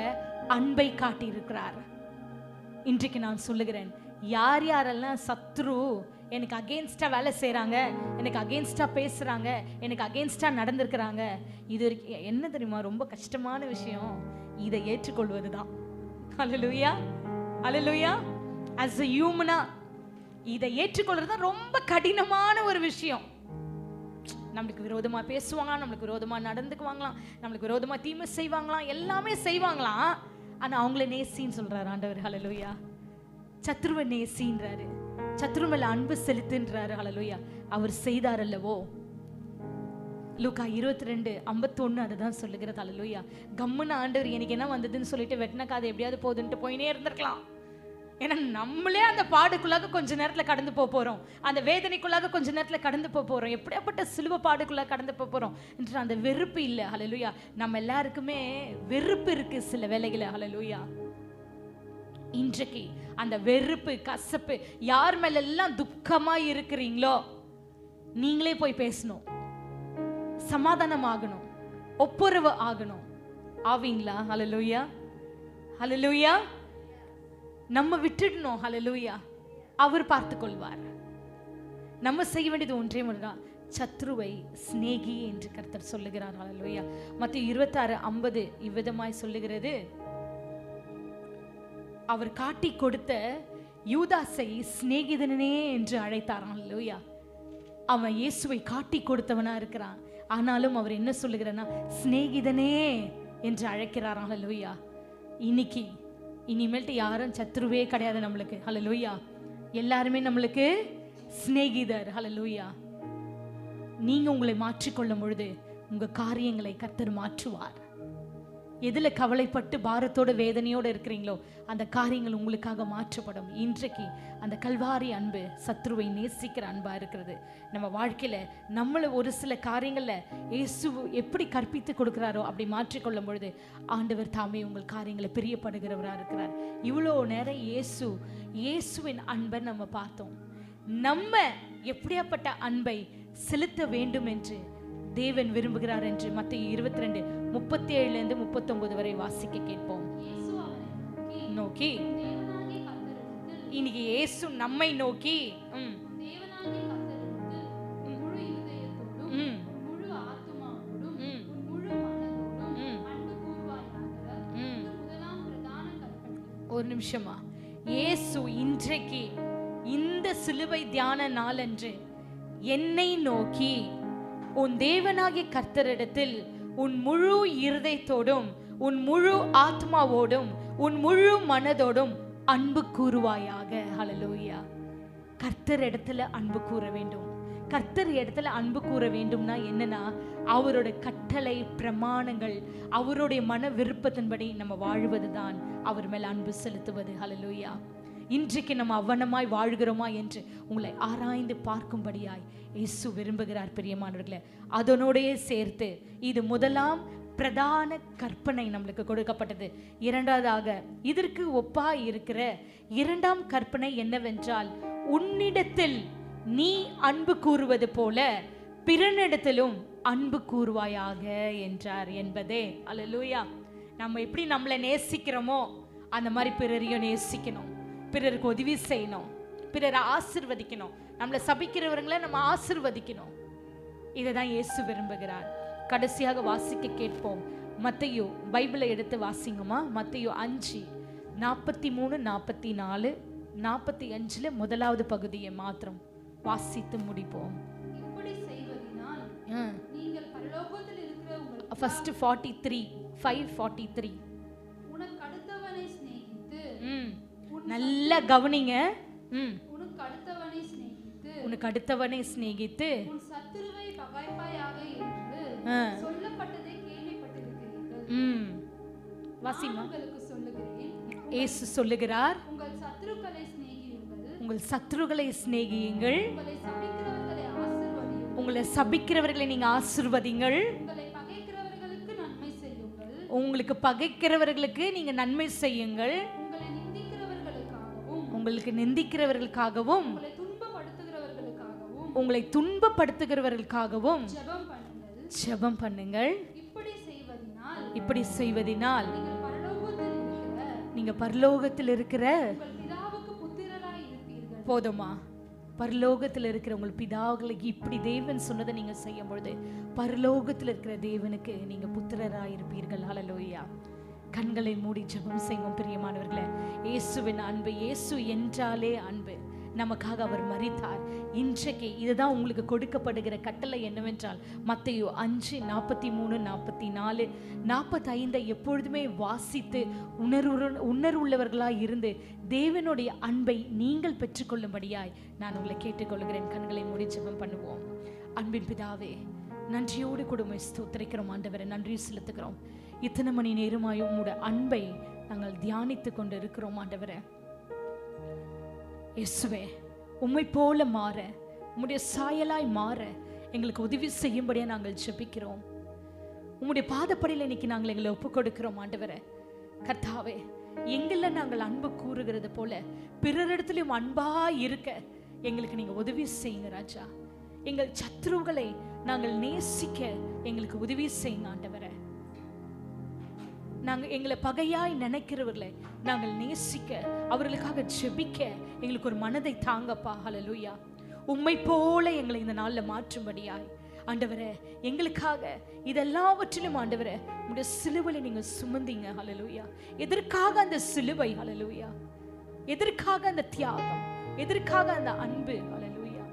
அன்பை காட்டி இருக்கிறார். இன்றைக்கு நான் சொல்லுகிறேன், யார் யாரெல்லாம் சத்ரு எனக்கு அகெயின்ஸ்டா வேலை செய்யறாங்க, எனக்கு அகெயின்ஸ்டா பேசுறாங்க, எனக்கு அகெயின்ஸ்டா நடந்திருக்கிறாங்க, இது என்ன தெரியுமா ரொம்ப கஷ்டமான விஷயம்? இதை ஏற்றுக்கொள்வதுதான். ஹல்லேலூயா, ஹல்லேலூயா. as a human இதை ஏற்றுக்கொள்றது தான் ரொம்ப கடினமான ஒரு விஷயம். நம்மளுக்கு விரோதமா பேசுவாங்களாம், நம்மளுக்கு விரோதமா நடந்துக்குவாங்களாம், நம்மளுக்கு விரோதமா தீமை செய்வாங்களாம், எல்லாமே செய்வாங்களாம். ஆனா அவங்கள நேசின்னு சொல்றாரு ஆண்டவர். ஹல்லேலூயா. சத்ருவை நேசின்றாரு, சத்ரு மேல அன்பு செலுத்துன்றாரு. ஹல்லேலூயா. அவர் செய்தார் அல்லவோ. லூக்கா 22:51 அதுதான் சொல்லுகிறது. ஹல்லேலூயா. கம்முன்னு ஆண்டவர் எனக்கு என்ன வந்ததுன்னு சொல்லிட்டு வெட்டின காதை எப்படியாவது போதுன்ட்டு போயினே இருந்திருக்கலாம். ஏன்னா நம்மளே அந்த பாடுக்குள்ளாக கொஞ்ச நேரத்துல கடந்து போறோம், அந்த வேதனைக்குள்ளாக கொஞ்ச நேரத்துல கடந்து போறோம், எப்படியாப்பட்ட சிலுவை பாடுக்குள்ளாக கடந்து போறோம் என்று அந்த வெறுப்பு இல்லை. ஹல்லேலூயா. நம்ம எல்லாருக்குமே வெறுப்பு இருக்கு சில வேளைகளை. ஹல்லேலூயா. இன்றைக்கு அந்த வெறுப்பு, கசப்பு, யார் மேல எல்லாம் துக்கமா இருக்கிறீங்களோ நீங்களே போய் பேசணும், சமாதானம் ஆகணும், ஒப்புரவு ஆகணும். ஆவீங்களா? ஹல்லேலூயா, ஹல்லேலூயா. நம்ம விட்டுடணும். ஹல்லேலூயா. அவர் பார்த்துக் கொள்வார். நம்ம செய்ய வேண்டியது ஒன்றே ஒன்றுதான், சத்ருவை சிநேகி என்று கர்த்தர் சொல்லுகிறார். ஹல்லேலூயா. மத்தேயு 26:50 இவ்விதமாய் சொல்லுகிறது, அவர் காட்டி கொடுத்த யூதாசை சிநேகிதனே என்று அழைத்தார். ஹல்லேலூயா. அவன் இயேசுவை காட்டி கொடுத்தவனா இருக்கிறான், ஆனாலும் அவர் என்ன சொல்லுகிறார்னா சிநேகிதனே என்று அழைக்கிறார். ஹல்லேலூயா. இன்னைக்கு இனிமேல்ட்டு யாரும் சத்ருவே கிடையாது நம்மளுக்கு. ஹல்லேலூயா. எல்லாருமே நம்மளுக்கு சிநேகிதர். ஹல்லேலூயா. நீங்க உங்களை மாற்றிக்கொள்ளும் பொழுது உங்க காரியங்களை கர்த்தர் மாற்றுவார். எதுல கவலைப்பட்டு பாரத்தோட வேதனையோடு இருக்கிறீங்களோ அந்த காரியங்கள் உங்களுக்காக மாற்றப்படும். இன்றைக்கு அந்த கல்வாரி அன்பு சத்ருவை நேசிக்கிற அன்பா இருக்கிறது. நம்ம வாழ்க்கையில நம்மள ஒரு சில காரியங்கள்ல இயேசு எப்படி கற்பித்து கொடுக்கிறாரோ அப்படி மாற்றிக்கொள்ளும் பொழுது ஆண்டவர் தாமே உங்கள் காரியங்களை பிரியப்படுகிறவரா இருக்கிறார். இவ்வளோ நேரம் இயேசுவின் அன்பை நம்ம பார்த்தோம். நம்ம எப்படியாப்பட்ட அன்பை செலுத்த வேண்டும் என்று தேவன் விரும்புகிறார் என்று மத்தேயு 22:37-39 வரை வாசிக்க கேட்போம். நோக்கி இன்னைக்கு இயேசு நம்மை நோக்கி ஒரு நிமிஷமா, இயேசு இன்றைக்கு இந்த சிலுவை தியான நாளன்று என்னை நோக்கி உன் தேவனாகிய கர்த்தரிடத்தில் உன் முழு இருதயத்தோடும் உன் முழு ஆத்மாவோடும் உன் முழு மனதோடும் அன்பு கூறுவாயாக. ஹல்லேலூயா. கர்த்தர் இடத்துல அன்பு கூற வேண்டும். கர்த்தர் இடத்துல அன்பு கூற வேண்டும்னா என்னன்னா, அவரோட கட்டளை பிரமாணங்கள் அவருடைய மன விருப்பத்தின்படி நம்ம வாழ்வதுதான் அவர் மேல் அன்பு செலுத்துவது. ஹல்லேலூயா. இன்றைக்கு நம்ம அவ்வனமாய் வாழ்கிறோமா என்று உங்களை ஆராய்ந்து பார்க்கும்படியாய் இயேசு விரும்புகிறார். பிரியமானவர்களே, அதனோடையே சேர்த்து இது முதலாம் பிரதான கற்பனை நம்மளுக்கு கொடுக்கப்பட்டது. இரண்டாவதாக இதற்கு ஒப்பாய் இருக்கிற இரண்டாம் கற்பனை என்னவென்றால், உன்னிடத்தில் நீ அன்பு கூறுவது போல பிறனிடத்திலும் அன்பு கூறுவாயாக என்றார் என்பதே. அல்லேலூயா. நம்ம எப்படி நம்மளை நேசிக்கிறோமோ அந்த மாதிரி பிறரையும் நேசிக்கணும், பிறருக்கு உதவி செய்யணும், பிறரை ஆசிர்வதிக்கணும், நம்மளை சபிக்கிறவர்களை நம்ம ஆசிர்வதிக்கணும். இதை தான் இயேசு விரும்புகிறார். கடைசியாக வாசிக்க கேட்போம். மத்தேயு பைபிளை எடுத்து வாசிங்கம்மா. மத்தேயு 5:43-44-45 முதலாவது பகுதியை மாத்திரம் வாசித்து முடிப்போம். இப்படி செய்வதினால் நீங்கள் பரலோகத்தில் இருக்கிற உங்கள் ஃபர்ஸ்ட் 5:43 உனக்கு அடுத்தவனை சிநேகித்து நல்லா கவனிங்க. உனக்கு அடுத்தவனை சிநேகித்து உன் சத்துருவை பகைப்பாயாக என்று சொல்லப்பட்டதை கேள்விப்பட்டிருக்கிறீர்கள். வாசிமா. உங்களுக்கு சொல்லுகிறேன், இயேசு சொல்லுகிறார், உங்கள் சத்துருக்களை சிநேகியுங்கள், உங்கள் சத்துருக்களை சிநேகியுங்கள், உங்களை உங்களை சபிக்கிறவர்களை ஆசீர்வதியுங்கள், சபிக்கிறவர்களை நீங்க ஆசீர்வதிங்கள், உங்களை பகைக்கிறவர்களுக்கு நன்மை செய்யுங்கள், உங்களுக்கு பகைக்கிறவர்களுக்கு நீங்க நன்மை செய்யுங்கள், உங்களுக்கு நிந்திக்கிறவர்களுக்காகவும் உங்களை துன்பப்படுத்துகிறவர்களுக்காகவும் ஜெபம் பண்ணுங்கள். இப்படி செய்வதினால் நீங்க பரலோகத்தில் இருக்கிற போதுமா, பரலோகத்தில் இருக்கிற உங்கள் பிதாக்களுக்கு இப்படி தேவன் சொன்னதை நீங்க செய்யும் பொழுது பரலோகத்தில் இருக்கிற தேவனுக்கு நீங்க புத்திரராயிருப்பீர்கள். ஹல்லேலூயா. கண்களை மூடி ஜெபம் செய்வோம். பிரியமானவர்களே, இயேசுவின் அன்பு, இயேசு என்றாலே அன்பு. நமக்காக அவர் மரித்தார். இன்றைக்கு இதுதான் உங்களுக்கு கொடுக்கப்படுகிற கட்டளை என்னவென்றால், மத்தேயு 5:43-44-45 எப்பொழுதுமே வாசித்து உணர்வுள்ளவர்களாய் இருந்து தேவனுடைய அன்பை நீங்கள் பெற்றுக்கொள்ளும்படியாய் நான் உங்களை கேட்டுக்கொள்கிறேன். கண்களை மூடி ஜெபம் பண்ணுவோம். அன்பின் பிதாவே, நன்றியோடு கொடுமை ஸ்தோத்திரிக்கிறோம். ஆண்டவரை நன்றி செலுத்துகிறோம். இத்தனை மணி நேரமாயும் உங்களுடைய அன்பை நாங்கள் தியானித்து கொண்டு இருக்கிறோம். ஆண்டவரே இயேசுவே, உம்மை போல மாற, உம்முடைய சாயலாய் மாற எங்களுக்கு உதவி செய்யும்படியா நாங்கள் ஜெபிக்கிறோம். உம்முடைய பாதப்படியில் இன்னைக்கு நாங்கள் எங்களை ஒப்பு கொடுக்கிறோம். ஆண்டவரே கர்த்தாவே, எங்கள நாங்கள் அன்பு கூறுகிறது போல பிறரிடத்திலும் அன்பா இருக்க எங்களுக்கு நீங்க உதவி செய்யுங்க ராஜா. எங்கள் சத்ருக்களை நாங்கள் நேசிக்க எங்களுக்கு உதவி செய்யுங்க ஆண்டவரே. நாங்கள் எங்களை பகையாய் நினைக்கிறவர்களை நாங்கள் நேசிக்க, அவர்களுக்காக ஜெபிக்க எங்களுக்கு ஒரு மனதை தாங்கப்பா. ஹல்லேலூயா. உம்மை போல எங்களை இந்த நாளில் மாற்றும்படியாய் ஆண்டவரே, எங்களுக்காக இதெல்லாவற்றிலும் ஆண்டவரே உங்களுடைய சிலுவையை நீங்க சுமந்தீங்க. ஹல்லேலூயா. எதற்காக அந்த சிலுவை? ஹல்லேலூயா. எதற்காக அந்த தியாகம்? எதற்காக அந்த அன்பு? ஹல்லேலூயா.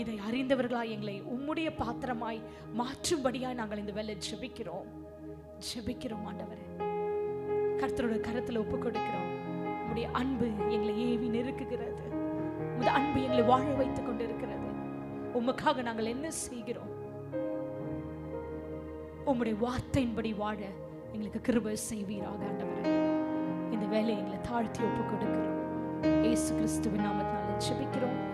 இதை அறிந்தவர்களாய் எங்களை உம்முடைய பாத்திரமாய் மாற்றும்படியாய் நாங்கள் இந்த வேளை ஜெபிக்கிறோம் ஆண்டவரே. கர்த்தரோட கரத்துல ஒப்பு கொடுக்கிறோம். உம்முடைய அன்பு எங்களை ஏவி நெருக்குகிறது. உம்முடைய அன்பு எங்களை வாழ வைத்துக் கொண்டு இருக்கிறது. உமக்காக நாங்கள் என்ன செய்கிறோம்? உம்முடைய வார்த்தையின்படி வாழ எங்களுக்கு கிருபை செய்வீராக ஆண்டவரே. இந்த வேலையை எங்களை தாழ்த்தி ஒப்பு கொடுக்கிறோம். இயேசு கிறிஸ்துவின் நாமத்தினால ஜெபிக்கிறோம்.